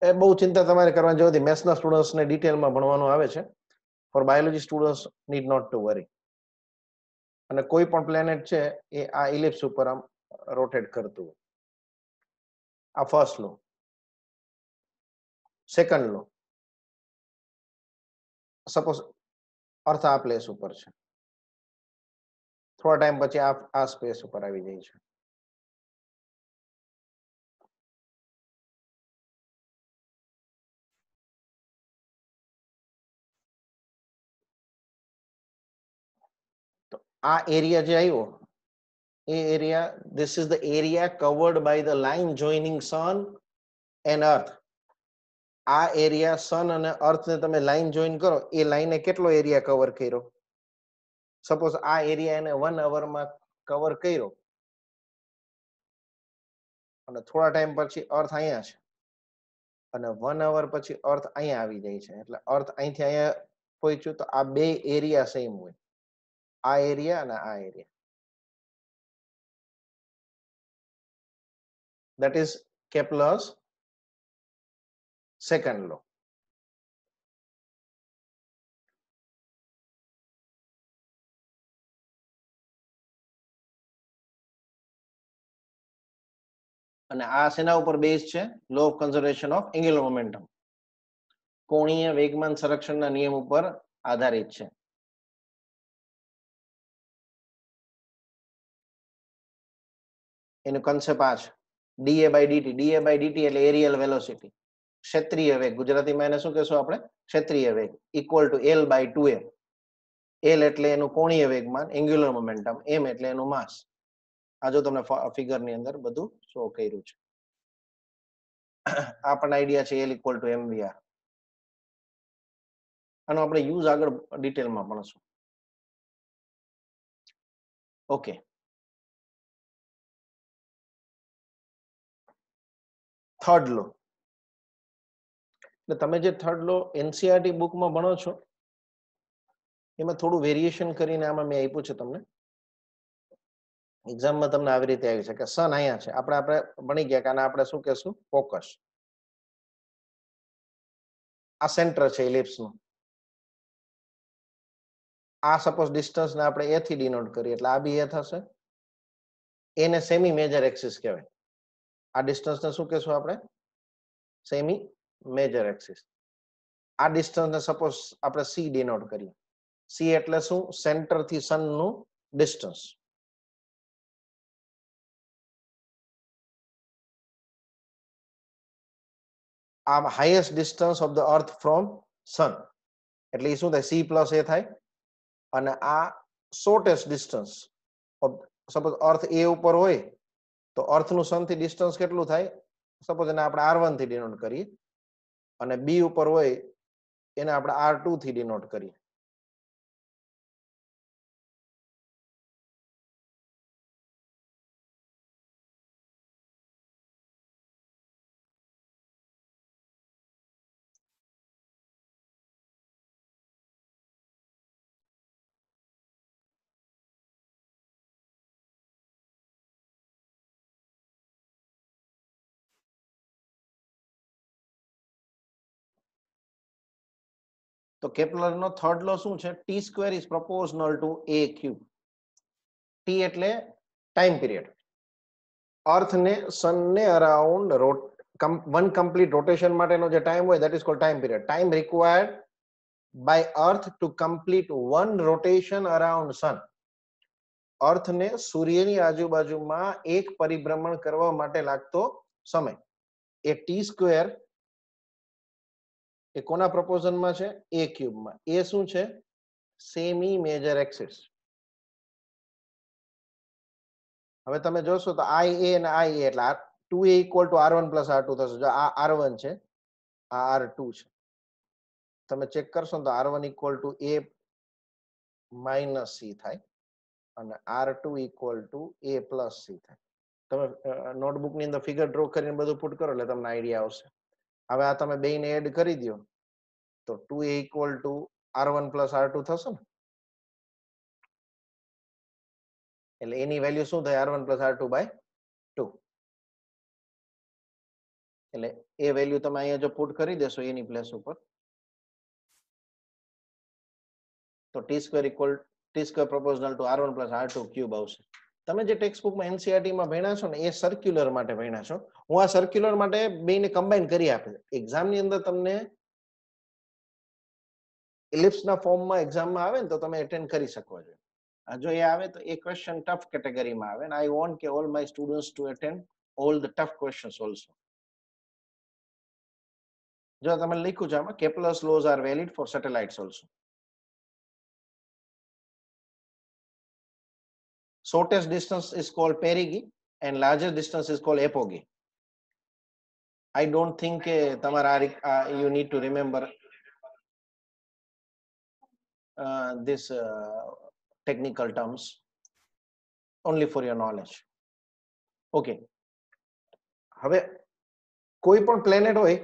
એ બહુ ચિંતા તમારે કરવાની જરૂર નથી, મેથ્સના સ્ટુડન્ટ્સને ડિટેલમાં ભણવાનું આવે છે. For biology students need not to worry. અને કોઈ પણ પ્લેનેટ છે એ આ ઇલિપ્સ ઉપર આમ રોટેટ કરતું હોય. આ ફર્સ્ટ લો. સેકન્ડ લો, સપોઝ અર્થ આ પ્લેસ ઉપર છે, થોડા ટાઈમ પછી આ સ્પેસ ઉપર આવી જાય છે. તો આ એરિયા જે આવ્યો એ area, this is the area covered by the line joining sun and earth. આ એરિયા સન અને અર્થ ને તમે લાઈન જોઈન કરો, એ લાઈને કેટલો એરિયા કવર કર્યો? સપોઝ આ એરિયા એને 1 અવરમાં કવર કર્યો, અને થોડા ટાઈમ પછી અર્થ અહીંયા છે, અને 1 અવર પછી અર્થ અહીંયા આવી જાય છે, એટલે અર્થ અહીંથી અહીંયા પહોંચ્યું, તો આ બે એરિયા સેમ હોય, આ એરિયા અને આ area. That is Kepler's second law. અને આ શેના ઉપર બેઝ છે? Law of conservation of angular momentum, કોણીય વેગમાન સંરક્ષણના નિયમ ઉપર આધારિત છે. એનો કન્સેપ્ટ આ છે, dA by dt. dA by dt એટલે એરિયલ વેલોસિટી. ક્ષેત્રીય વેગ, ગુજરાતીમાં એને શું કહેશું આપણે? ક્ષેત્રીય વેગ ઇક્વલ ટુ L/2m. L એટલે એનું કોણીય વેગમાન, એંગ્યુલર મોમેન્ટમ, m એટલે એનું માસ. આ જો તમને ફિગર ની અંદર બધું શો કર્યું છે. આ પણ આઈડિયા છે L ઇક્વલ ટુ mvr. આનો આપણે યુઝ આગળ ડિટેલમાં ભણશું. ઓકે, થર્ડ લો. એટલે તમે જે થર્ડ લો એનસીઆરટી બુકમાં ભણો છો એમાં થોડું વેરિએશન કરીને આમાં મેં આપ્યું છે તમને. એક્ઝામમાં તમને આવી રીતે આવી છે કે સન અહીંયા છે, આપણે ભણી ગયા કે આને આપણે શું કહેશું? ફોકસ. આ સેન્ટર છે ઇલિપ્સનું. આ સપોઝ ડિસ્ટન્સ ને આપણે a થી ડિનોટ કરીએ એટલે આ બી a થશે. એને સેમી મેજર એક્સિસ કહેવાય. આ ડિસ્ટન્સ ને શું કહેશું આપણે? Semi major axis. આ ડિસ્ટન્સ ને સપોઝ આપણે c ડિનોટ કરીએ. c એટલે શું? સેન્ટર થી સન નું ડિસ્ટન્સ. આ highest distance of the earth from sun એટલે એ શું થાય? c પ્લસ a થાય. અને આ shortest distance suppose earth a ઉપર હોય તો અર્થ નું સન થી ડિસ્ટન્સ કેટલું થાય? સપોઝ એને આપણે r1 થી ડિનોટ કરીએ અને b ઉપર હોય એને આપણે r2 થી ડિનોટ કરીએ. તો કેપ્લર નો થર્ડ લો શું છે? t square is proportional two a cube. t એટલે ટાઈમ પીરિયડ. અર્થ ને સન ને અરાઉન્ડ વન કમ્પ્લીટ રોટેશન માટેનો જે ટાઈમ હોય that is called time period. Time required by earth to complete one rotation around sun. અર્થ ને સૂર્યની આજુબાજુમાં એક પરિભ્રમણ કરવા માટે લાગતો સમય એ t સ્ક્વેર એ કોના પ્રપોઝનમાં છે? a ક્યુબમાં. એ શું છે? Semi major axis. હવે તમે જોશો તો i a અને i a એટલે 2a equal to r1 plus r2 થશે. જો આ r1 છે, આ r2 છે. તમે ચેક કરશો તો r1 equal to a minus c થાય અને r2 equal to a plus c થાય. તમે નોટબુક ની અંદર ફિગર ડ્રો કરીને બધું પુટ કરો એટલે તમને આઈડિયા આવશે. હવે આ તમે બેને એડ કરી દો તો 2a equal to r1 plus r2 થશે ને. એટલે એની વેલ્યુ શું થાય? r1 plus r2 by 2. એટલે એ વેલ્યુ તમે અહીંયા જો પુટ કરી દેશો એની પ્લેસ ઉપર તો t square equal t square proportional two r1 plus r2 cube આવશે. તમે જે ટેક્સ્ટ બુકમાં એનસીઆરટી માં ભણ્યા છો ને એ સર્ક્યુલર માટે ભણ્યા છો. હું આ સર્ક્યુલર માટે બેને કમ્બાઈન કરી આપે. એક્ઝામ ની અંદર તમને ઇલિપ્સના ફોર્મમાં એક્ઝામમાં આવે ને તો તમે એટેન્ડ કરી શકો છો. જો એ આવે તો એ ક્વેશ્ચન ટફ કેટેગરીમાં આવે અને આઈ વોન્ટ કે all my students to attend all the tough questions also. જો તમે લખ્યું છે આમાં Kepler's laws are valid for satellites also. Shortest distance is called perigee and largest distance is called apogee. I don't think you need to remember this technical terms, only for your knowledge. Okay. હવે કોઈ પણ planet હોય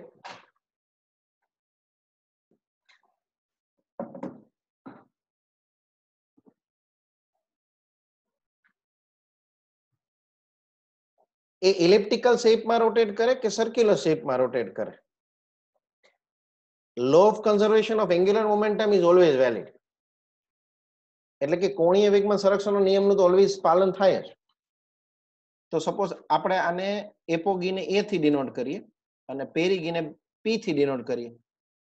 એ elliptical શેપમાં rotate કરે કે circular શેપમાં rotate કરે? Law of conservation of angular momentum is always valid. એટલે કે કોણીય વેગમાં સંરક્ષણનો નિયમનું તો ઓલવેઝ પાલન થાય જ. તો સપોઝ આપણે આને એપોગીને a થી ડિનોટ કરીએ અને પેરીગીને p થી ડિનોટ કરીએ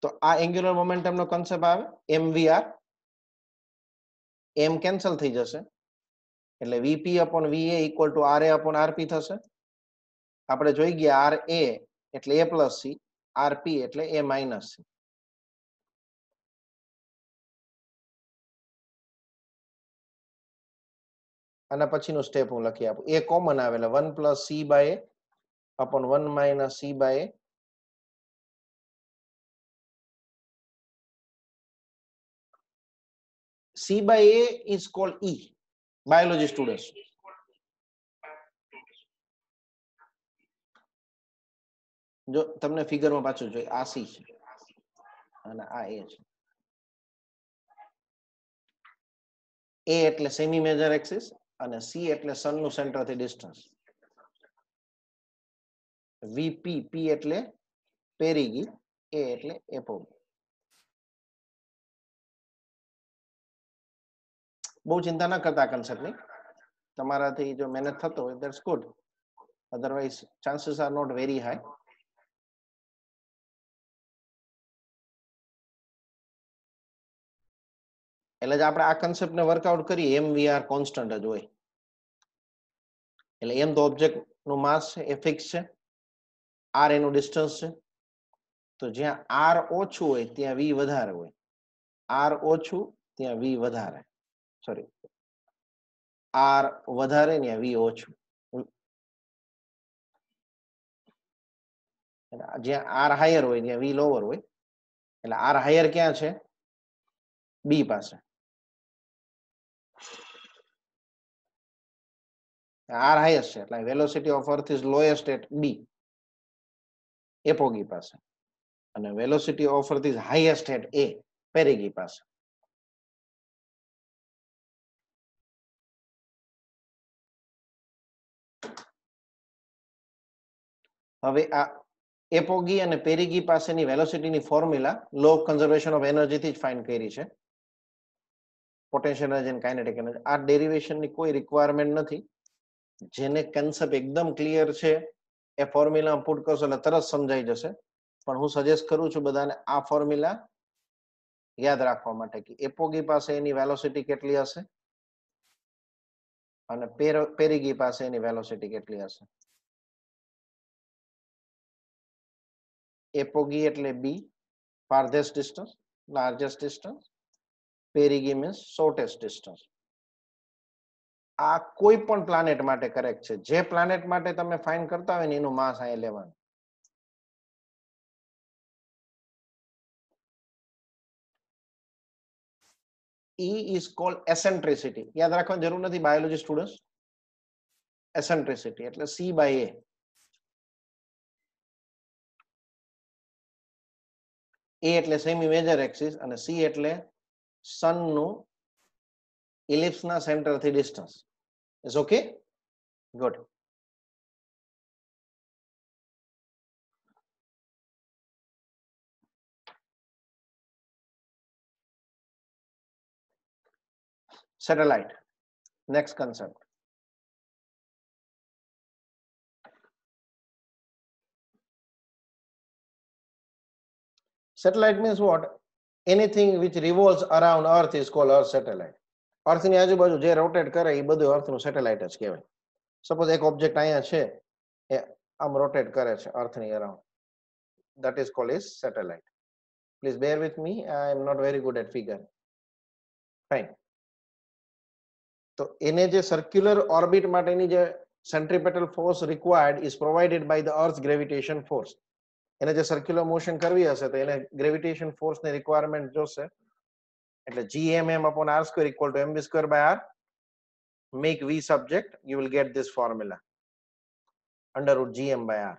તો આ એંગ્યુલર મોમેન્ટમનો કન્સેપ્ટ આવે mvr. m કેન્સલ થઈ જશે એટલે vp upon va equal to ra upon rp થશે. આપણે જોઈ ગયા ra એટલે a plus c આરપી એટલે એ માઇનસ સી. આના પછીનું સ્ટેપ હું લખી આપું. એ કોમન આવે એટલે 1 plus C by A upon 1 minus C by A. C by A is called E. Biology students. જો તમને ફિગરમાં પાછું જોઈએ, આ C છે અને આ A છે. A એટલે સેમી મેજર એક્સિસ અને C એટલે સન નું સેન્ટર થી ડિસ્ટન્સ. VP, P એટલે પેરીગી, A એટલે એપોગી. બહુ ચિંતા ના કરતા કન્સેપ્ટની. તમારાથી જો મહેનત થતો હોય that's good, otherwise chances are not very high. એટલે જ આપણે આ કન્સેપ્ટને વર્કઆઉટ કરીએ એમ વી આર કોન્સ્ટન્ટ જ હોય. એટલે એમ તો ઓબ્જેક્ટ નું માસ છે એ ફિક્સ છે, આર એનું ડિસ્ટન્સ છે. તો જ્યાં આર ઓછું હોય ત્યાં વી વધારે હોય, આર ઓછું ત્યાં વી વધારે, સોરી આર વધારે ને વી ઓછું. જ્યાં આર હાયર હોય ત્યાં વી લોવર હોય. એટલે આર હાયર ક્યાં છે? બી પાસે. આર હાઈએસ્ટ છે એટલે velocity of earth is lowest at B, apogee પાસે. અને velocity of earth is highest at A, perigee પાસે. હવે આ એપોગી અને પેરીગી પાસેની વેલોસિટીની formula law of conservation of energy થી જ ફાઇન્ડ કરી છે. પોટેન્શિયલ એનર્જી અને કાઇનેટિક એનર્જી. આ ડેરિવેશનની કોઈ રિક્વાયરમેન્ટ નથી. જેને કન્સેપ્ટ એકદમ ક્લિયર છે એ ફોર્મ્યુલા પુટ કરશો એટલે તરત સમજાઈ જશે. પણ હું સજેસ્ટ કરું છું બધાને આ ફોર્મ્યુલા યાદ રાખવા માટે કે એપોગી પાસે એની વેલોસિટી કેટલી હશે અને પેરીગી પાસે એની વેલોસિટી કેટલી હશે. એપોગી એટલે બી, farthest distance, largest distance. પેરીગી means shortest distance. આ કોઈ પણ પ્લાનેટ માટે કરેક્ટ છે. જે પ્લાનેટ માટે તમે ફાઇન્ડ કરતા હોય ને એનું માસ અહીં લેવાનું. E is called eccentricity. યાદ રાખવાની જરૂર નથી બાયોલોજી સ્ટુડન્ટ્સ. એસેન્ટ્રિસિટી એટલે C by A. A એટલે સેમી મેજર એક્સિસ અને C એટલે સન નું ઇલિપ્સ ના સેન્ટર થી distance. Is okay? Good. Satellite. Next concept. Satellite means what? Anything which revolves around Earth is called Earth satellite. Earth ની આજુબાજુ જે રોટેટ કરે એ બધું Earth નું સેટેલાઇટ જ કહેવાય. સપોઝ એક ઓબ્જેક્ટ અહીંયા છે એ આમ રોટેટ કરે છે Earth ની around. That is called as satellite. Please bear with me. I am not very good at figure. Fine. તો એને જે સર્ક્યુલર ઓર્બિટ માટેની જે centripetal force required is provided by the earth gravitation force. એને જે circular motion કરવી હશે તો એને ગ્રેવિટેશન ફોર્સ ની રિક્વાયરમેન્ટ જોશે. એટલે gmm upon r square equal to mv square by r. Make v subject, you will get this formula under root gm by r.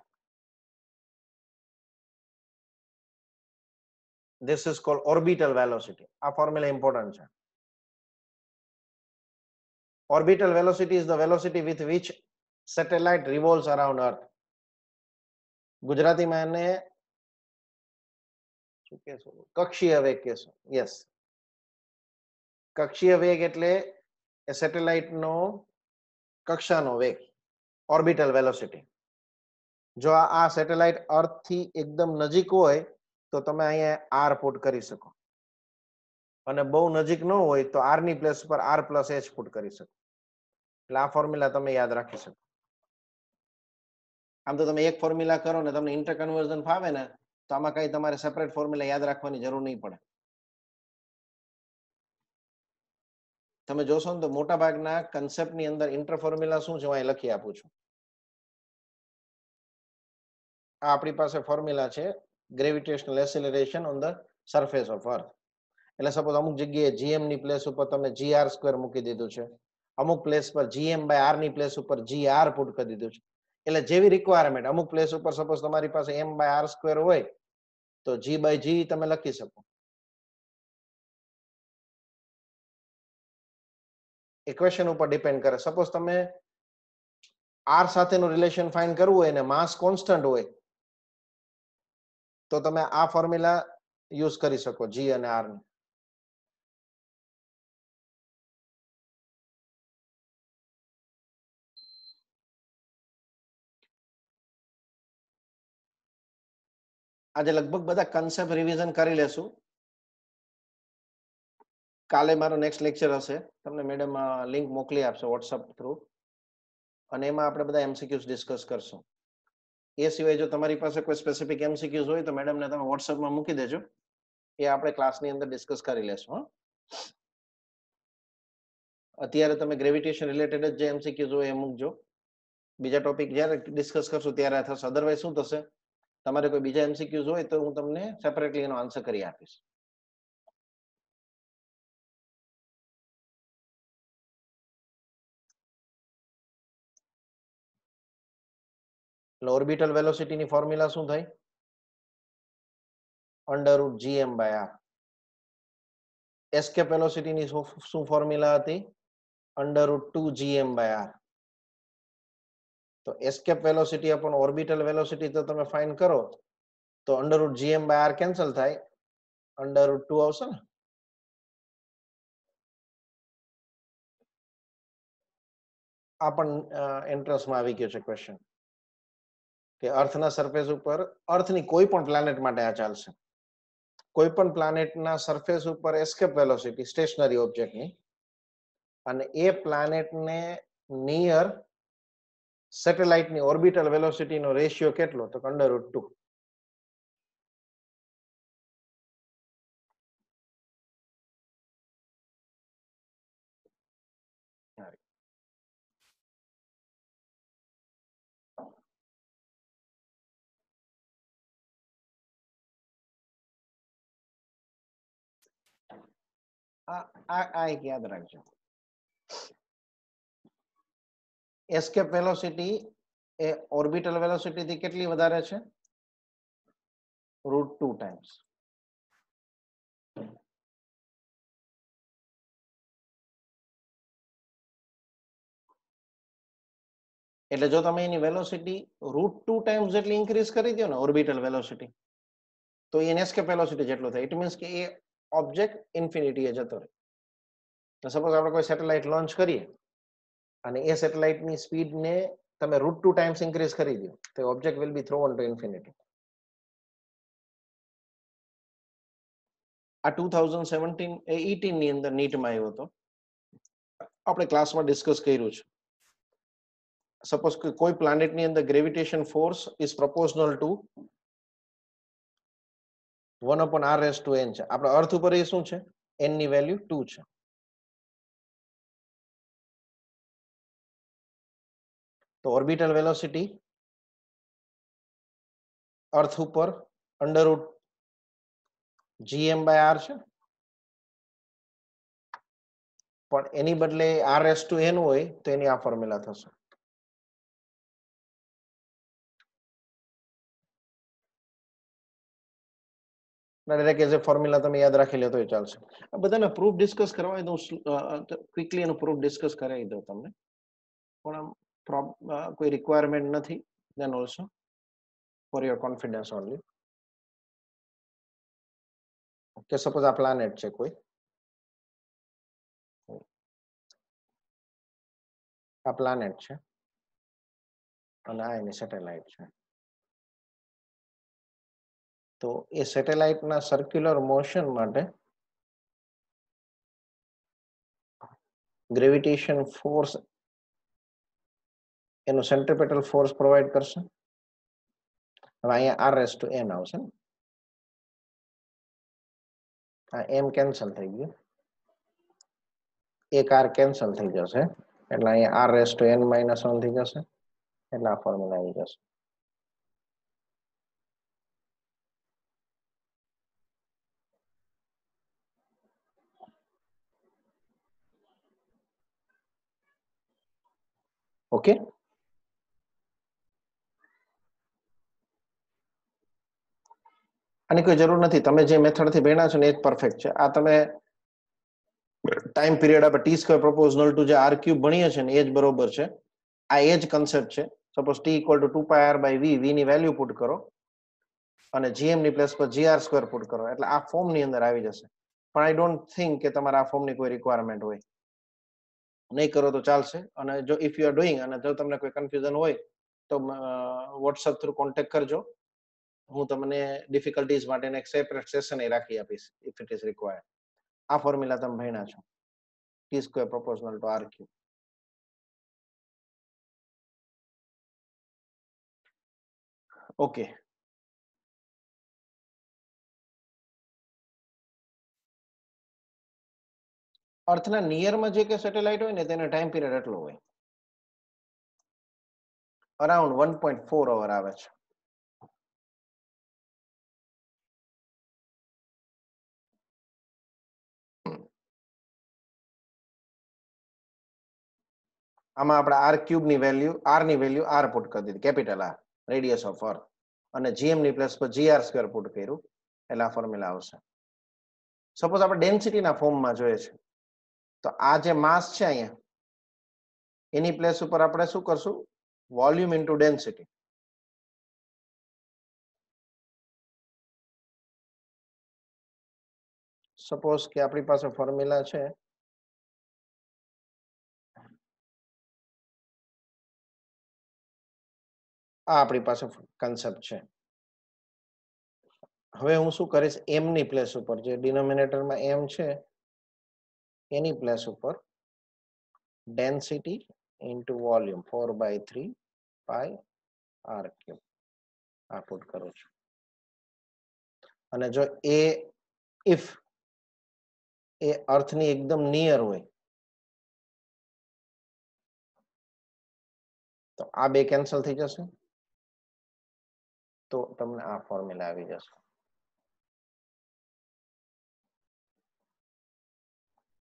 This is called orbital velocity. આ formula important છે. Orbital velocity is the velocity with which satellite revolves around Earth. ગુજરાતીમાં એને શું કહેશો? કક્ષીય વેગ કહેશો. Yes, કક્ષીય વેગ એટલે સેટેલાઇટ નો કક્ષાનો વેગ, ઓર્બિટલ વેલોસિટી. જો આ સેટેલાઇટ અર્થ થી એકદમ નજીક હોય તો તમે અહીંયા આર પુટ કરી શકો અને બહુ નજીક ન હોય તો આર ની પ્લેસ પર આર પ્લસ એચ પુટ કરી શકો. એટલે આ ફોર્મ્યુલા તમે યાદ રાખી શકો. આમ તો તમે એક ફોર્મ્યુલા કરો ને તમને ઇન્ટર કન્વર્ઝન ફાવે ને તો આમાં કઈ તમારે સેપરેટ ફોર્મ્યુલા યાદ રાખવાની જરૂર નહીં પડે. તમે જોશો ને તો મોટા ભાગના કન્સેપ્ટની અંદર ઇન્ટર ફોર્મ્યુલા શું છે હું અહીં લખી આપું છું. આ આપણી પાસે ફોર્મ્યુલા છે gravitational acceleration on the surface of earth. એટલે સપોઝ અમુક જગ્યાએ જીએમ ની પ્લેસ ઉપર તમે જીઆર સ્ક્વેર મૂકી દીધું છે, અમુક પ્લેસ પર જીએમ બાય આર ની પ્લેસ ઉપર જીઆર પુટ કરી દીધું છે. એટલે જેવી રિક્વાયરમેન્ટ, અમુક પ્લેસ ઉપર સપોઝ તમારી પાસે એમ બાય આર સ્ક્વેર હોય તો જી બાય જી તમે લખી શકો. ઇક્વેશન ઉપર ડિપેન્ડ કરે. સપોઝ તમે આર સાથેનું રિલેશન ફાઇન્ડ કરવું હોય અને માસ કોન્સ્ટન્ટ હોય તો તમે આ ફોર્મ્યુલા યુઝ કરી શકો જી અને આર ની. આજે લગભગ બધા કન્સેપ્ટ રિવિઝન કરી લેશું. કાલે મારો નેક્સ્ટ લેક્ચર હશે, તમને મેડમ લિંક મોકલી આપશે વોટ્સઅપ થ્રુ, અને એમાં આપણે બધા એમસીક્યુઝ ડિસ્કસ કરશું. એ સિવાય જો તમારી પાસે કોઈ સ્પેસિફિક એમસીક્યુઝ હોય તો મેડમને તમે વોટ્સઅપમાં મૂકી દેજો, એ આપણે ક્લાસની અંદર ડિસ્કસ કરી લેશું. અત્યારે તમે ગ્રેવિટેશન રિલેટેડ જે એમસીક્યુઝ હોય એ મૂકજો, બીજા ટોપિક જ્યારે ડિસ્કસ કરશું ત્યારે થશે. અધરવાઇઝ શું થશે, તમારે કોઈ બીજા એમસીક્યુઝ હોય તો હું તમને સેપરેટલી એનો આન્સર કરી આપીશ. ઓર્બિટલ વેલોસિટી ની ફોર્મ્યુલા શું થાય? Under root GM by R. Escape velocity ની શું ફોર્મ્યુલા હતી? Under root 2 GM by R. તો escape velocity upon orbital velocity તો તમે ફાઇન્ડ કરો તો under root GM by R cancel થાય, અંડર રૂટ 2 આવશે ને. આ પણ એન્ટ્રન્સમાં આવી ગયો છે ક્વેશ્ચન કે અર્થના સરફેસ ઉપર, અર્થની કોઈ પણ પ્લેનેટ માટે આ ચાલશે, કોઈ પણ પ્લાનેટના સરફેસ ઉપર એસ્કેપ વેલોસિટી સ્ટેશનરી ઓબ્જેક્ટની, અને એ પ્લાનેટને નિયર સેટેલાઇટની ઓર્બિટલ વેલોસિટીનો રેશિયો કેટલો? તો અંડર રૂટ 2. આ એક યાદ રાખજો, એસ્કેપ વેલોસિટી એ ઓર્બિટલ વેલોસિટી થી કેટલી વધારે છે? Root 2 times. એટલે જો તમે એની વેલોસિટી રૂટ 2 ટાઈમ્સ જેટલી ઇન્ક્રીઝ કરી દો ને ઓર્બિટલ વેલોસિટી, તો એની એસ્કેપ વેલોસિટી જેટલો થાય. ઇટ મીન્સ કે એ ઓબ્જેક્ટ ઇન્ફિનિટી એ જતો રહે. સપોઝ આપણે કોઈ સેટેલાઇટ લોન્ચ કરીએ અને એ સેટેલાઇટની સ્પીડને તમે રૂટ 2 ટાઈમ્સ ઇન્ક્રીઝ કરી દો તો object will be thrown two infinity. આ 2017-18 ની અંદર નીટમાં આવ્યો હતો, આપણે ક્લાસમાં ડિસ્કસ કર્યું છે. સપોઝ કે કોઈ પ્લાનેટની અંદર gravitation force is proportional two 1/r⁻n છે. આપણા અર્થ ઉપર એ શું છે? n ની વેલ્યુ 2 છે. તો ઓર્બિટલ વેલોસિટી અર્થ ઉપર under root GM by R છે, પણ એની બદલે r⁻n હોય તો એની આ ફોર્મ્યુલા થશે. ડાયરેક્ટ એઝ એ ફોર્મ્યુલા તમે યાદ રાખી લો તો ચાલશે. આ બધાને પ્રૂફ ડિસ્કસ કરવા હોય તો ક્વિકલી એનું પ્રૂફ ડિસ્કસ કરાવી દો તમને, પણ કોઈ રિક્વાયરમેન્ટ નથી. Then also for your confidence only. કે સપોઝ આ પ્લાનેટ છે કોઈ, આ પ્લાનેટ છે અને આ એની સેટેલાઇટ છે. તો એ સેટેલાઇટના સર્ક્યુલર મોશન માટે ગ્રેવિટેશન ફોર્સ એનો સેન્ટ્રીપેટલ ફોર્સ પ્રોવાઈડ કરશે. હવે અહીંયા r⁻n આવશે ને, આ m કેન્સલ થઈ ગયું, એક r કેન્સલ થઈ જશે એટલે અહીંયા r રેસ ટુ n - 1 થઈ જશે એટલે આ ફોર્મ્યુલા આવી જશે. ઓકે, આની કોઈ જરૂર નથી, તમે જે મેથડ થી ભણ્યા છો ને એ જ પરફેક્ટ છે. આ તમે ટાઈમ પીરિયડ આપણે ટી સ્ક્વેર પ્રોપોઝનલ ટુ જે આર ક્યુબ ભણીએ છીએ ને એ જ બરોબર છે. આ એ જ કન્સેપ્ટ છે. Suppose T equal to 2πr/v, v ની વેલ્યુ પુટ કરો અને gm ની પ્લેસ પર gr સ્ક્વેર પુટ કરો એટલે આ ફોર્મ ની અંદર આવી જશે. પણ આઈ ડોન્ટ થિંક કે તમારે આ ફોર્મની કોઈ રિક્વાયરમેન્ટ હોય, નહીં કરો તો ચાલશે. અને જો ઇફ યુ આર ડુઈંગ અને જો તમને કોઈ કન્ફ્યુઝન હોય તો વોટ્સઅપ થ્રુ કોન્ટેક્ટ કરજો. હું તમને ડિફિકલ્ટીઝ માટે એક સેપરેટ સેશન એ રાખી આપીશ ઇફ ઇટ ઇઝ રિક્વાયર્ડ. આ ફોર્મ્યુલા તમે ભણ્યા છો, T square proportional to R cube. Okay, અર્થના નિયરમાં જે કે સેટેલાઇટ હોય ને તેનો ટાઈમ પીરિયડ એટલો હોય, અરાઉન્ડ 1.4 અવર આવે છે. આમાં આપણે આર ક્યુબ ની વેલ્યુ, આર ની વેલ્યુ આર પુટ કરી દીધી, capital R, radius of earth, અને જીએમ ની પ્લેસ પર જીઆર સ્ક્વેર પુટ કર્યું એટલે આ ફોર્મ્યુલા આવશે. સપોઝ આપણે ડેન્સિટીના ફોર્મમાં જોઈએ છે તો આ જે માસ છે અહીંયા એની પ્લેસ ઉપર આપણે શું કરશું, વોલ્યુમ ઇન્ટુ ડેન્સિટી. સપોઝ કે આપણી પાસે ફોર્મ્યુલા છે આ, આપણી પાસે કન્સેપ્ટ છે. હવે હું શું કરીશ, એમ ની પ્લેસ ઉપર જે ડિનોમિનેટરમાં એમ છે એની પ્લેસ ઉપર ડેન્સિટી ઇન્ટુ વોલ્યુમ 4/3 પાઈ આર ક્યુબ આ પુટ કરું છું. અને જો એ ઇફ એ અર્થની એકદમ નિયર હોય તો આ બે કેન્સલ થઈ જશે તો તમને આ ફોર્મ્યુલા આવી જશે.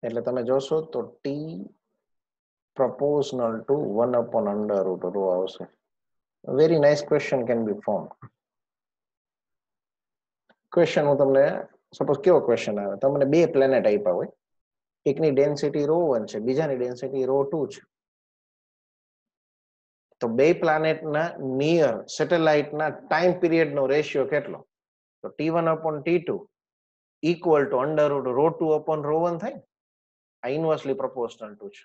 એટલે તમે જોશો તો ટી proportional to 1/√ρ આવશે. Very nice question can be form. Question હું તમને સપોઝ કેવો ક્વેશ્ચન આવે, તમને બે પ્લેનેટ આપ્યા હોય, એકની ડેન્સિટી ρ1 છે, બીજાની ડેન્સિટી ρ2 છે. તો બે પ્લેનેટના નિયર સેટેલાઇટના ટાઈમ પીરિયડનો રેશિયો કેટલો, તો T1/T2 ઇક્વલ ટુ √ρ2/ρ1 થાય. આ ઇન્વર્સલી પ્રોપોર્શનલ ટુ છે.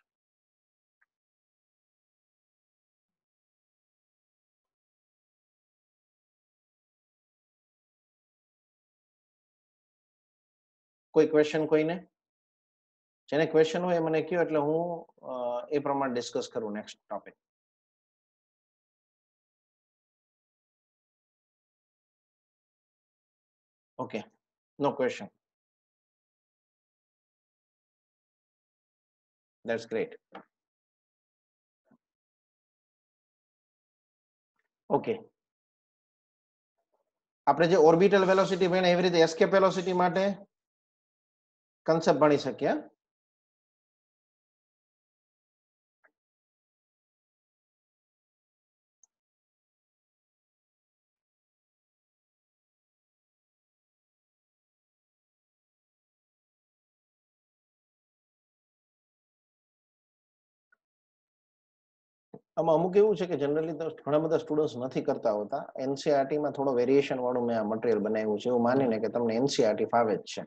કોઈ ક્વેશ્ચન કોઈને? જેને ક્વેશ્ચન હોય મને કહો એટલે હું એ પ્રમાણે ડિસ્કસ કરું next topic. Okay, no question. That's great. Okay, આપણે જે ઓર્બિટલ વેલોસિટી ભણે એવી રીતે એસ્કેપ વેલોસિટી માટે કન્સેપ્ટ ભણી શકીએ. આમાં અમુક એવું છે કે જનરલી તો ઘણા બધા સ્ટુડન્ટ્સ નથી કરતા હોતા. એનસીઆરટી માં થોડો વેરિએશન વાળું મેં આ મટીરિયલ બનાવ્યું છે એવું માનીને કે તમને એનસીઆરટી ફાવે જ છે.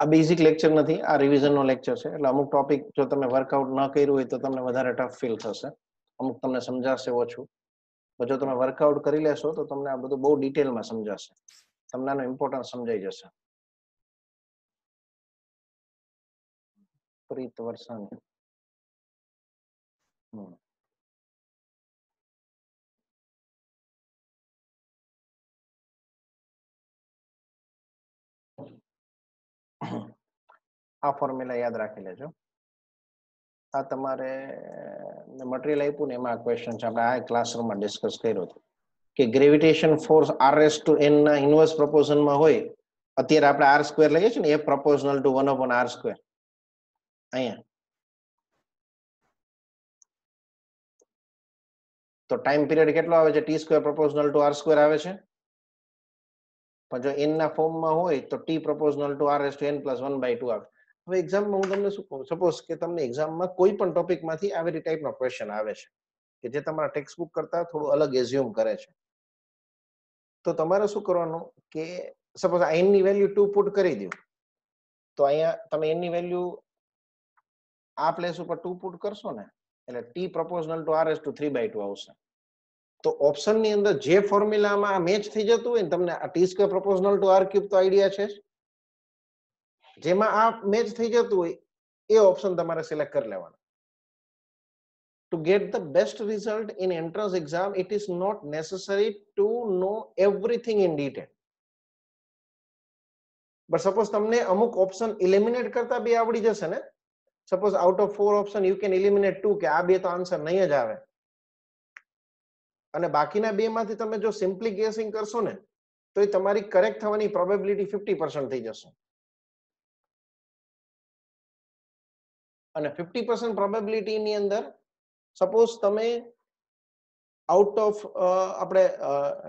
આ બેઝિક લેક્ચર નથી, આ રિવિઝન નો લેક્ચર છે. એટલે અમુક ટોપિક જો તમે વર્કઆઉટ ન કર્યું હોય તો તમને વધારે ટફ ફીલ થશે, અમુક તમને સમજાશે ઓછું. પણ જો તમે વર્કઆઉટ કરી લેશો તો તમને આ બધું બહુ ડિટેલમાં સમજાશે, તમને આનો ઇમ્પોર્ટન્સ સમજાઈ જશે. પ્રીત વરસાણી. આ ફોર્મ્યુલા યાદ રાખી લેજો. આ તમારે મટીરિયલ આપ્યું ને એમાં ક્વેશ્ચન છે, આપણે આ ક્લાસરૂમમાં ડિસ્કસ કર્યો હતો કે gravitation force RS to n ના ઇન્વર્સ પ્રોપોર્શનમાં હોય. અત્યારે આપણે r સ્ક્વેર લઈએ છીએ ને, એ પ્રોપોર્શનલ ટુ 1/r સ્ક્વેર. અહીંયા તો ટાઈમ પીરિયડ કેટલો આવે છે? t square proportional to r square આવે છે. પણ જો n ના ફોર્મમાં હોય તો t proportional to r n + 1/2 આવે. હવે એક્ઝામમાં હું તમને શું કહું, સપોઝ કે તમને એક્ઝામમાં કોઈ પણ ટોપિકમાંથી આવી ટાઈપનો ક્વેશ્ચન આવે છે કે જે તમારા ટેક્સ્ટ બુક કરતા થોડું અલગ એઝ્યુમ કરે છે, તો તમારે શું કરવાનું કે સપોઝ n ની વેલ્યુ 2 પુટ કરી દો, તો અહીંયા તમે n ની વેલ્યુ આ પ્લેસ ઉપર 2 પુટ કરશો ને, એટલે t પ્રોપોર્શનલ ટુ r = 3/2 આવશે. તો ઓપ્શન ની અંદર જે ફોર્મ્યુલામાં મેચ થઈ જતું હોય ને, તમને આ t square proportional to r cube તો આઈડિયા છે, જેમાં આ મેચ થઈ જતું હોય એ ઓપ્શન તમારે સિલેક્ટ કરી લેવાનો. To get the best result in entrance exam, it is not necessary to know everything in detail. But suppose તમને અમુક ઓપ્શન એલિમિનેટ કરતા બી આવડી જશે ને, suppose out of 4 option you can eliminate 2, કે આ બે તો આન્સર નહીં જ આવે, અને બાકીના બે માંથી તમે જો સિમ્પલી ગેસિંગ કરશો ને, તો એ તમારી કરેક્ટ થવાની પ્રોબેબિલિટી 50% થઈ જશે. અને 50% પ્રોબેબિલિટી ની અંદર સપોઝ તમે આઉટ ઓફ આપણે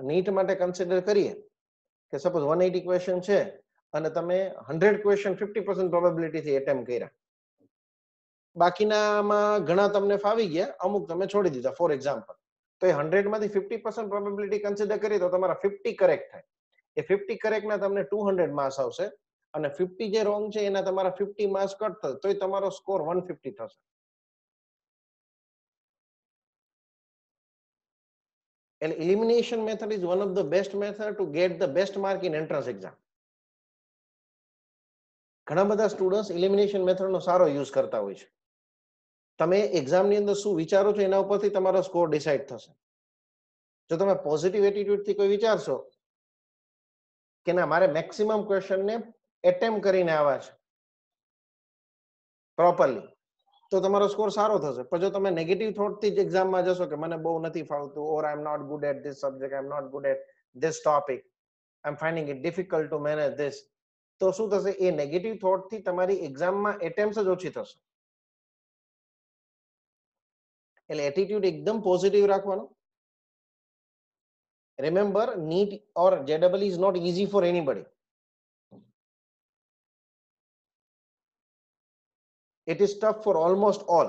નીટ માટે કન્સિડર કરીએ કે સપોઝ 180 ક્વેશ્ચન છે અને તમે 100 ક્વેશ્ચન 50% પ્રોબેબિલિટી થી એટેમ્પ્ટ કર્યા, બાકીનામાં ઘણા તમને ફાવી ગયા, અમુક તમે છોડી દીધા ફોર એક્ઝામ્પલ, તો એ 100 માંથી 50% પ્રોબેબિલિટી કન્સિડર કરીએ તો તમારા 50 કરેક્ટ થાય. એ 50 કરેક્ટ ના તમને 200 માર્ક્સ આવશે, અને 50 જે રોંગ છે એના તમારા 50 માર્ક્સ કટ થશે, તોય તમારો સ્કોર 150 થશે. એટલે elimination method is one of the best method to get the best mark in entrance exam. ઘણા બધા સ્ટુડન્ટ્સ એલિમિનેશન મેથડનો સારો યુઝ કરતા હોય છે. તમે એક્ઝામની અંદર શું વિચારો છો એના ઉપરથી તમારો સ્કોર ડિસાઈડ થશે. જો તમે પોઝિટિવ એટીટ્યુડથી કોઈ વિચારશો કે ના મારે મેક્સિમમ ક્વેશ્ચનને એટેમ્પ કરીને આવવા છે પ્રોપરલી, તો તમારો સ્કોર સારો થશે. પણ જો તમે નેગેટિવ થોટથી જ એક્ઝામમાં જશો કે મને બહુ નથી ફાવતું, or I am not good at this subject, I am not good at this topic, I am finding it difficult to manage this, તો શું થશે, એ નેગેટિવ થોટથી તમારી એક્ઝામમાં એટેમ્પ્ટ્સ જ ઓછી થશે. એટલે એટીટ્યુડ એકદમ પોઝિટિવ રાખવાનો. Remember, NEET or JEE is not easy for anybody. It is tough for almost all.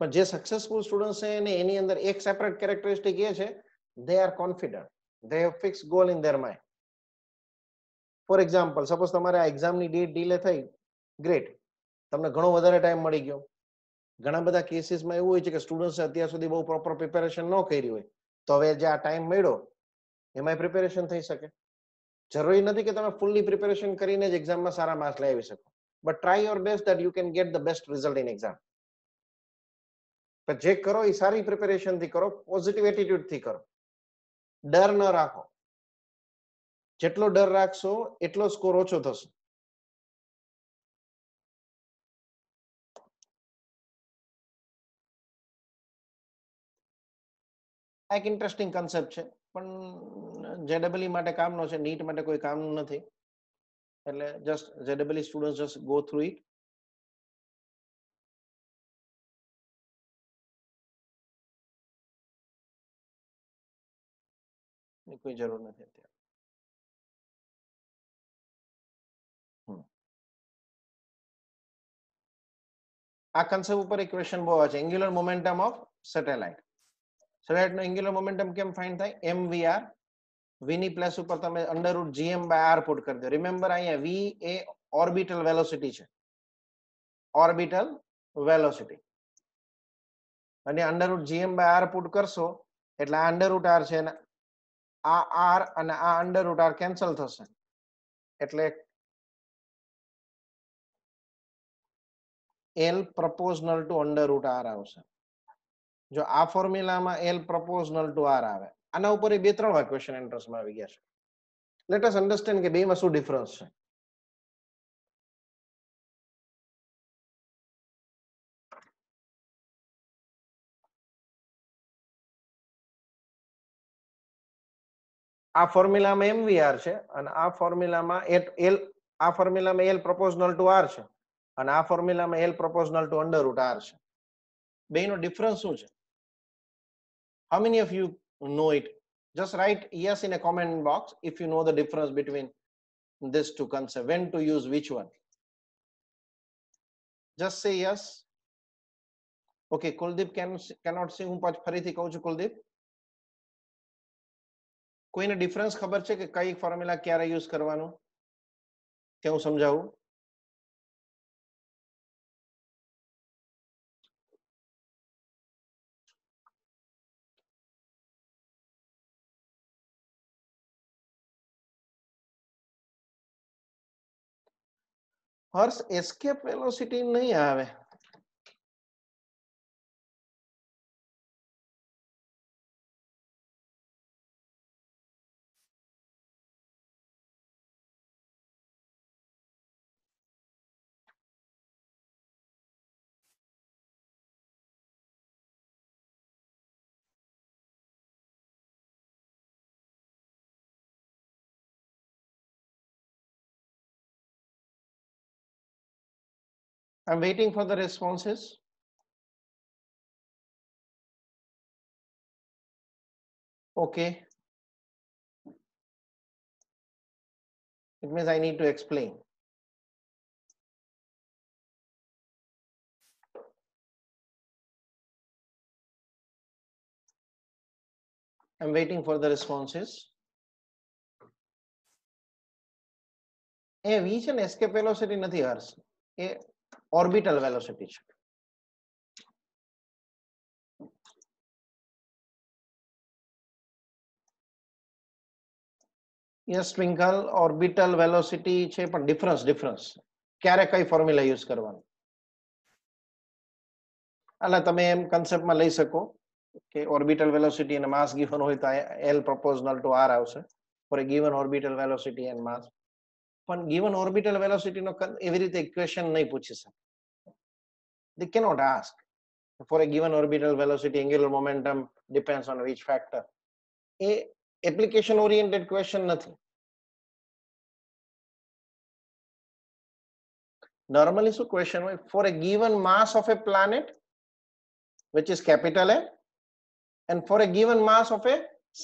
પણ જે સક્સેસફુલ સ્ટુડન્ટ છે ને એની અંદર એક સેપરેટ કેરેક્ટરિસ્ટિક એ છે, they are confident, they have fixed goal in their mind. For example, suppose તમારે આ એક્ઝામની ડેટ ડીલે થઈ, ગ્રેટ, તમને ઘણો વધારે ટાઈમ મળી ગયો. ઘણા બધા કેસીસમાં એવું હોય છે કે સ્ટુડન્ટ્સે અત્યાર સુધી બહુ પ્રોપર પ્રિપેરેશન ન કરી હોય, તો હવે જે આ ટાઈમ મળ્યો એમાં પ્રિપેરેશન થઈ શકે. જરૂરી નથી કે તમે ફૂલ્લી પ્રિપેરેશન કરીને જ એક્ઝામમાં સારા માર્ક્સ લઈ આવી શકો, but try your best that you can get the best result in exam. જે કરો એ સારી પ્રિપેરેશનથી કરો, પોઝિટિવ એટીટ્યુડથી કરો, ડર ન રાખો. જેટલો ડર રાખશો એટલો સ્કોર ઓછો થશે. આ એક ઇન્ટરેસ્ટિંગ કન્સેપ્ટ છે, પણ JEE માટે કામનો છે, નીટ માટે કોઈ કામનું નથી. એટલે just JEE students just go through it. કોઈ જરૂર નથી અત્યારે. આ કન્સેપ્ટ ઉપર એક ક્વેશ્ચન બહુ આવે છે, angular momentum of satellite. Satellite નો એન્ગ્યુલર મોમેન્ટમ કેમ ફાઇન્ડ થાય? mvr, v ની પ્લેસ ઉપર તમે √gm/r પુટ કરી દો. રિમેમ્બર, અહીંયા v એ ઓર્બિટલ વેલોસિટી છે, ઓર્બિટલ વેલોસિટી, અને √gm/r પુટ કરશો એટલે આ √r છે, આ r અને આ √r કેન્સલ થશે, એટલે l proportional to √r આવશે. જો આ ફોર્મ્યુલામાં l proportional to r આવે, આના ઉપર બે ત્રણ વાર ક્વેશ્ચન ઇન્ટરેસ્ટમાં આવી ગયા છે. લેટ અસ અન્ડરસ્ટેન્ડ કે બેમાં શું ડિફરન્સ છે. આ ફોર્મ્યુલામાં mvr છે અને આ ફોર્મ્યુલામાં l, આ ફોર્મ્યુલામાં l પ્રોપોર્શનલ ટુ r છે અને આ ફોર્મ્યુલામાં l proportional two under route r છે. બેનો ડિફરન્સ શું છે? How many of you know it? Just write yes in a comment box if you know the difference between these two concepts, when to use which one. Just say yes. Okay, Kuldeep cannot say. હું ફરીથી કહું છું કુલદીપ. કોઈને difference ખબર છે કે કઈ formula ક્યારે યુઝ કરવાનું કે હું સમજાવું? હર્ષ, એસ્કેપ વેલોસિટી નહીં આવે. I'm waiting for the responses. Okay. It means I need to explain. I'm waiting for the responses. A v છે ને escape velocity નથી હર્ષ, એ orbital velocity છે. યસ ટ્વિંકલ, ઓર્બિટલ વેલોસિટી છે પણ ડિફરન્સ ક્યારે કઈ ફોર્મ્યુલા યુઝ કરવાનું. એટલે તમે એમ કન્સેપ્ટમાં લઈ શકો કે ઓર્બિટલ વેલોસિટી અને માસ ગિવન હોય તો l પ્રોપોર્શનલ ટુ r આવશે for a given orbital velocity and mass. પણ ગિવન ઓર્બિટલ વેલોસિટી નો એવી રીતે ઇક્વેશન નહીં પૂછી શકે. They cannot ask for a given orbital velocity angular momentum depends on which factor. A application oriented question નથી. Normally શું question હોય? For a given mass of a planet which is capital A and for a given mass of a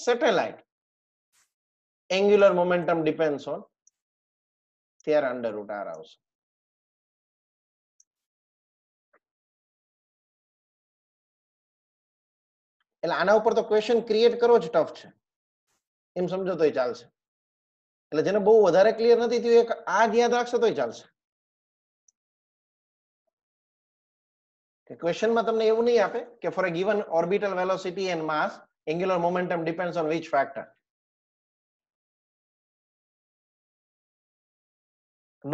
satellite angular momentum depends on, ત્યારે under route r આવશે. એટલે આના ઉપર તો question create કરવો જ ટફ છે, એમ સમજો તોય ચાલશે. એટલે જેને બહુ વધારે ક્લિયર નથી થયું એક આ જ યાદ રાખશે તોય ચાલશે. ક્વેશ્ચનમાં તમને એવું નહીં આપે કે for a given orbital velocity and mass angular momentum depends on which factor.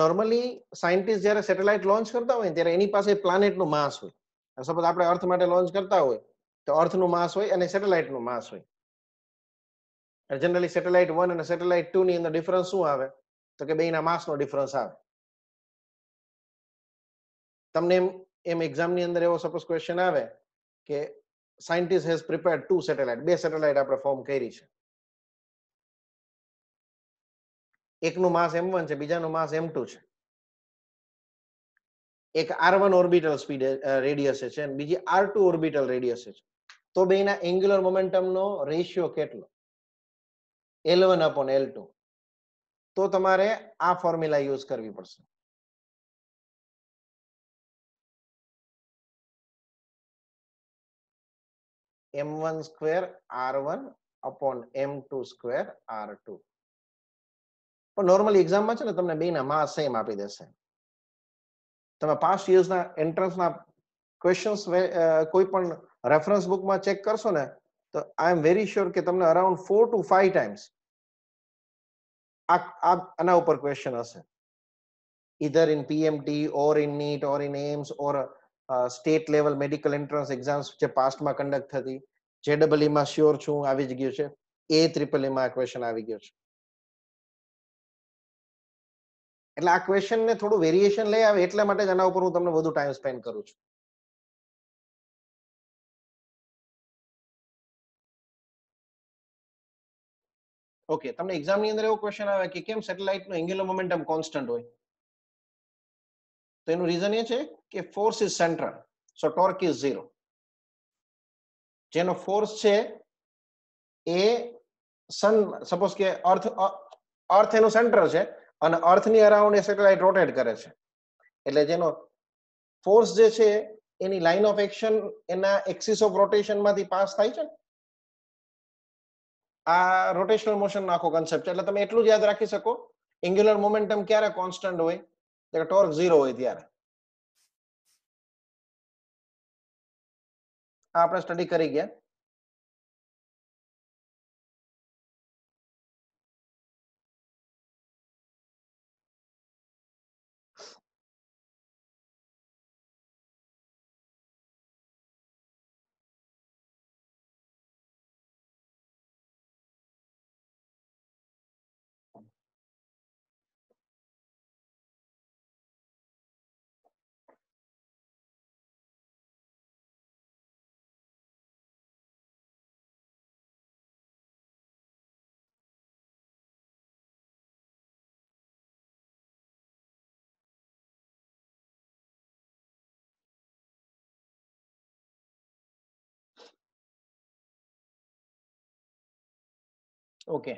Normally scientist જ્યારે સેટેલાઇટ લોન્ચ કરતા હોય ત્યારે એની પાસે પ્લાનેટનું માસ હોય. સપોઝ આપણે અર્થ માટે લોન્ચ કરતા હોય તો અર્થનું માસ હોય અને સેટેલાઇટનું માસ હોય. જનરલી સેટેલાઇટ 1 અને સેટેલાઇટ 2 ની અંદર ડિફરન્સ શું આવે? તો કે બેયના માસનો ડિફરન્સ આવે. તમને એમ એક્ઝામની અંદર એવો સપોઝ ક્વેશ્ચન આવે કે સાયન્ટિસ્ટ હેઝ પ્રિપેર્ડ 2 સેટેલાઇટ, બે સેટેલાઇટ આપણે ફોર્મ કરી છે. એકનું માસ m1 છે, બીજાનું માસ m2 છે. એક r1 ઓર્બિટલ સ્પીડ રેડિયસ છે અને બીજી r2 ઓર્બિટલ રેડિયસ છે. તો બેયના એન્ગ્યુલર મોમેન્ટમનો રેશિયો કેટલો? L1/L2. તો તમારે આ ફોર્મ્યુલા યુઝ કરવી પડશે. m1 square r1/m2 square r2. પણ નોર્મલી એક્ઝામમાં છે ને તમને બેયના માસ સેમ આપી દેશે. તમે પાસ્ટ યર્સના એન્ટ્રન્સના ક્વેશ્ચન્સ કોઈ પણ રેફરન્સ બુકમાં ચેક કરશો ને તો આઈ એમ વેરી શ્યોર કે તમને અરાઉન્ડ 4 to 5 ટાઈમ્સ આના ઉપર ક્વેશ્ચન હશે. either in PMT or in NEET or in AIMS or state level medical entrance exams જે પાસ્ટમાં કન્ડક્ટ થતી, JEE માં શ્યોર છું આવી જ ગયું છે, AEEE માં આ ક્વેશ્ચન આવી ગયો છે. એટલે આ ક્વેશ્ચન ને થોડું વેરિએશન લઈ આવે એટલા માટે જ આના ઉપર હું તમને વધુ ટાઈમ સ્પેન્ડ કરું છું. ઓકે, તમને એક્ઝામની અંદર એવો ક્વેશ્ચન આવે કે કેમ સેટેલાઇટનું એન્ગ્યુલર મોમેન્ટમ કોન્સ્ટન્ટ હોય? તો એનું રીઝન એ છે કે force is central, so torque is 0. જેનો ફોર્સ છે એ સન, સપોઝ કે અર્થ એનું સેન્ટર છે અને અર્થની અરાઉન્ડ એ સેટેલાઇટ રોટેટ કરે છે, એટલે જેનો ફોર્સ જે છે એની લાઇન ઓફ એક્શન એના એક્સિસ ઓફ રોટેશનમાંથી પાસ થાય છે ને, આ રોટેશનલ મોશન નો આખો કન્સેપ્ટ છે. એટલે તમે એટલું જ યાદ રાખી શકો, એન્ગ્યુલર મોમેન્ટમ ક્યારે કોન્સ્ટન્ટ હોય, ત્યારે ટોર્ક 0 હોય ત્યારે. આ આપણે સ્ટડી કરી ગયા. ઓકે,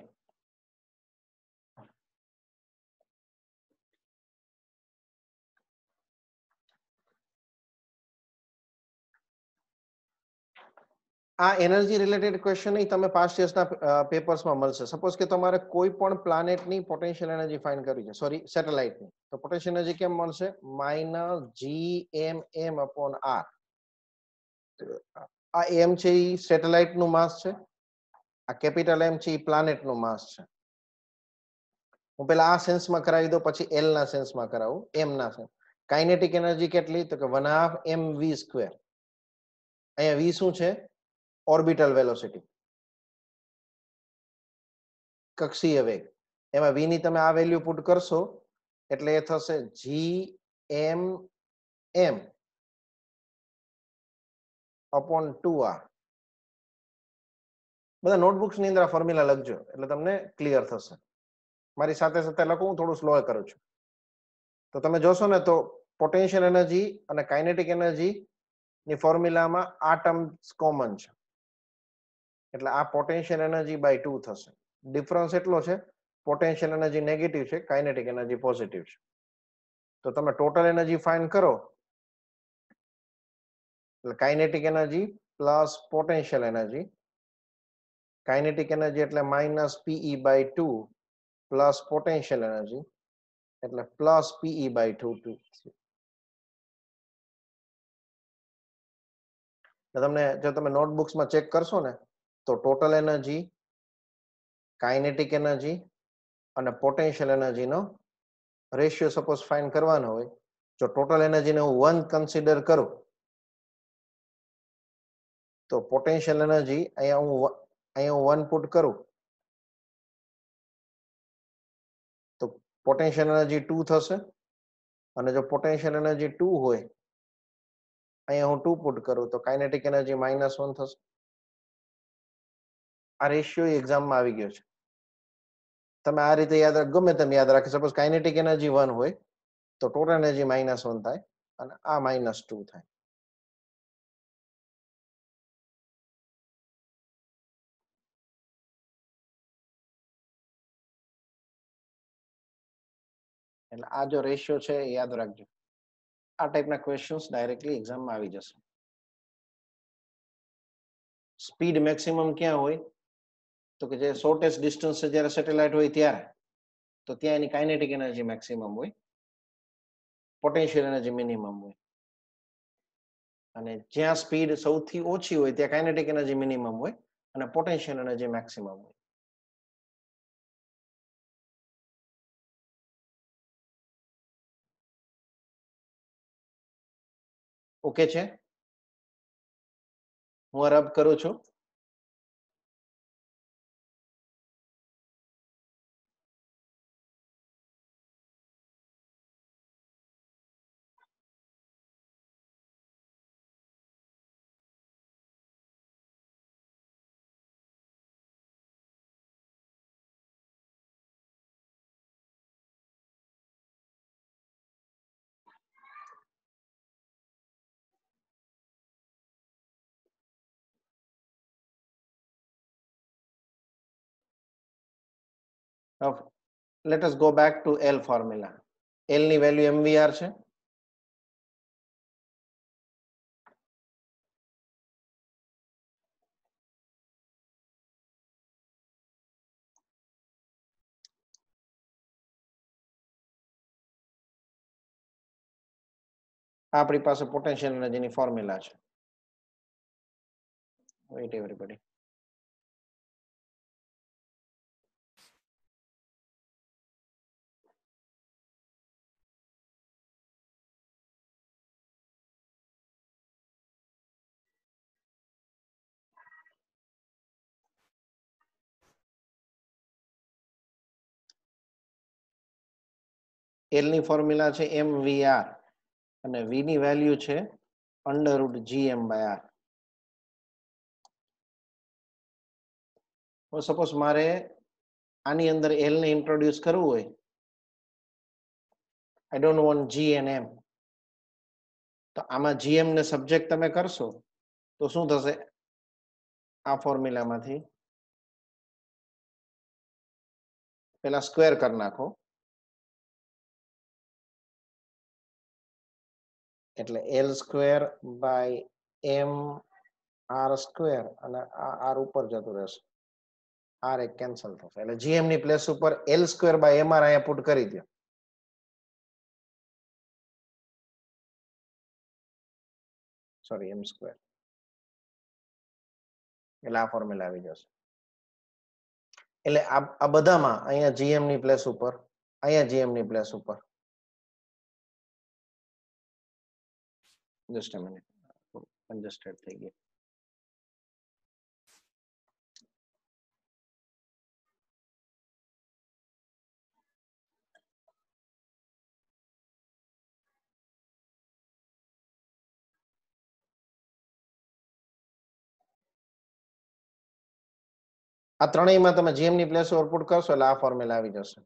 આ એનર્જી રિલેટેડ ક્વેશ્ચન નહીં તમે પાસ્ટ યર્સના પેપર્સમાં મળશે. સપોઝ કે તમારે કોઈ પણ પ્લાનેટની પોટેન્શિયલ એનર્જી ફાઇન્ડ કરવી છે, સોરી સેટેલાઇટની, તો પોટેન્શિયલ એનર્જી કેમ મળશે? -GMM/r. આ એમ છે એ સેટેલાઇટનું માસ છે, આ કેપિટલ એમ છે એ પ્લાનેટનું માસ છે. હું પેલા આ સેન્સમાં કરાવી દઉં, પછી એલ ના સેન્સમાં કરાવું, એમ ના સેન્સ. કાઇનેટિક એનર્જી કેટલી? તો કે 1/2 mv². અહીંયા v શું છે? ઓર્બિટલ વેલોસિટી, કક્ષીય વેગ. એમાં v ની તમે આ વેલ્યુ પુટ કરશો એટલે એ થશે GMM/2r. બધા નોટબુક્સ ની અંદર આ ફોર્મ્યુલા લખજો એટલે તમને ક્લિયર થશે. મારી સાથે સાથે લખું, હું થોડું સ્લો કરું છું. તો તમે જોશો ને તો પોટેન્શિયલ એનર્જી અને કાઇનેટિક એનર્જી ની ફોર્મ્યુલામાં આ ટર્મ્સ કોમન છે, એટલે આ પોટેન્શિયલ એનર્જી બાય 2 થશે. ડિફરન્સ એટલો છે, પોટેન્શિયલ એનર્જી નેગેટિવ છે, કાઇનેટિક એનર્જી પોઝિટિવ છે. તો તમે ટોટલ એનર્જી ફાઇન્ડ કરો એટલે kinetic energy plus potential energy. Kinetic energy એટલે -PE/2 પ્લસ પોટેન્શિયલ એનર્જી એટલે પ્લસ PE/2. તમને જો તમે નોટબુક્સમાં ચેક કરશો ને તો ટોટલ એનર્જી, કાઇનેટિક એનર્જી અને પોટેન્શિયલ એનર્જીનો રેશિયો સપોઝ ફાઇન્ડ કરવાનો હોય, જો ટોટલ એનર્જીને હું 1 કન્સિડર કરું તો પોટેન્શિયલ એનર્જી અહીંયા હું 1 પુટ કરું તો પોટેન્શિયલ એનર્જી 2 થશે, અને જો પોટેન્શિયલ એનર્જી 2 હોય અહીંયા હું 2 પુટ કરું તો કાઇનેટિક એનર્જી -1 થશે. આ રેશિયો એક્ઝામમાં આવી ગયો છે. તમે આ રીતે યાદ રાખ, ગમે તમે યાદ રાખી. સપોઝ કાઇનેટિક એનર્જી 1 હોય તો ટોટલ એનર્જી -1 થાય અને આ -2 થાય. એટલે આ જો રેશિયો છે એ યાદ રાખજો. આ ટાઈપના ક્વેશ્ચન્સ ડાયરેક્ટલી એક્ઝામમાં આવી જશે. સ્પીડ મેક્સિમમ ક્યાં હોય? તો કે જે શોર્ટેસ્ટ ડિસ્ટન્સ છે જ્યારે સેટેલાઇટ હોય ત્યારે, તો ત્યાં એની કાઇનેટિક એનર્જી મેક્સિમમ હોય, પોટેન્શિયલ એનર્જી મિનિમમ હોય. અને જ્યાં સ્પીડ સૌથી ઓછી હોય ત્યાં કાઇનેટિક એનર્જી મિનિમમ હોય અને પોટેન્શિયલ એનર્જી મેક્સિમમ હોય. ઓકે છે? હું રબ કરું છું. Let us go back to L formula. L ની વેલ્યુ mvr છે. આપણી પાસે પોટેન્શિયલ એનર્જીની ફોર્મ્યુલા છે. Wait everybody. L ની ફોર્મ્યુલા છે mvr અને v ની વેલ્યુ છે √gm/r. સપોઝ મારે આની અંદર L ને ઇન્ટ્રોડ્યુસ કરવું હોય, I don't want G and M, તો આમાં gm ને સબ્જેક્ટ તમે કરશો તો શું થશે? આ ફોર્મ્યુલામાંથી પેલા સ્ક્વેર કરી નાખો એટલે L²/m/r² અને આ r ઉપર જતું રહેશે, r એક કેન્સલ થશે એટલે gm ની પ્લેસ ઉપર L²/mr અહીંયા પુટ કરી દો. સોરી m², એટલે આ ફોર્મ્યુલા આવી જશે. એટલે આ બધામાં અહીંયા gm ની પ્લેસ ઉપર, અહીંયા gm ની પ્લેસ ઉપર, જસ્ટ અ મિનિટ, કન્જસ્ટેડ થઈ ગઈ. આ ત્રણેયમાં તમે gm ની પ્લેસ ઉપર પુટ કરશો એટલે આ ફોર્મ્યુલા આવી જશે.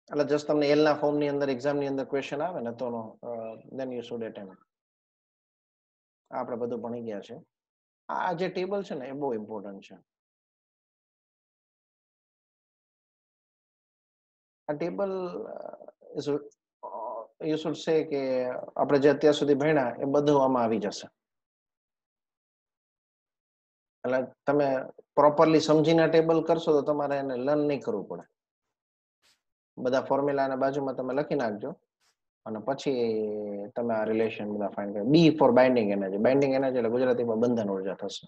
એટલે જસ્ટ તમને L ના ફોર્મ ની અંદર એક્ઝામ ની અંદર ક્વેશ્ચન આવે ને તો then you should attempt. આપણે બધું ભણી ગયા છે. આ જે ટેબલ છે ને એ બહુ ઇમ્પોર્ટન્ટ છે. આ ટેબલ you should say કે આપણે જે અત્યાર સુધી ભણ્યા એ બધું આમાં આવી જશે. એટલે તમે પ્રોપરલી સમજીને ટેબલ કરશો તો તમારે એને લર્ન નહીં કરવું પડે. બધા ફોર્મ્યુલાના બાજુમાં તમે લખી નાખજો અને પછી તમે આ રિલેશન બધા ફાઇન્ડ કરો. B for binding energy. Binding energy એટલે ગુજરાતીમાં બંધન ઉર્જા થશે.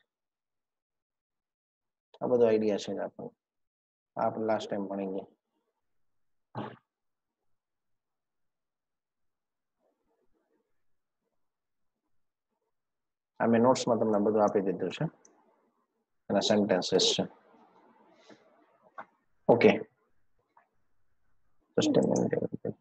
આ બધો આઈડિયા છે આપણને, આપણે લાસ્ટ ટાઈમ ભણી ગયા. આ મેં નોટ્સમાં તમને બધું આપી દીધું છે અને સેન્ટેન્સીસ છે. Okay, just a minute.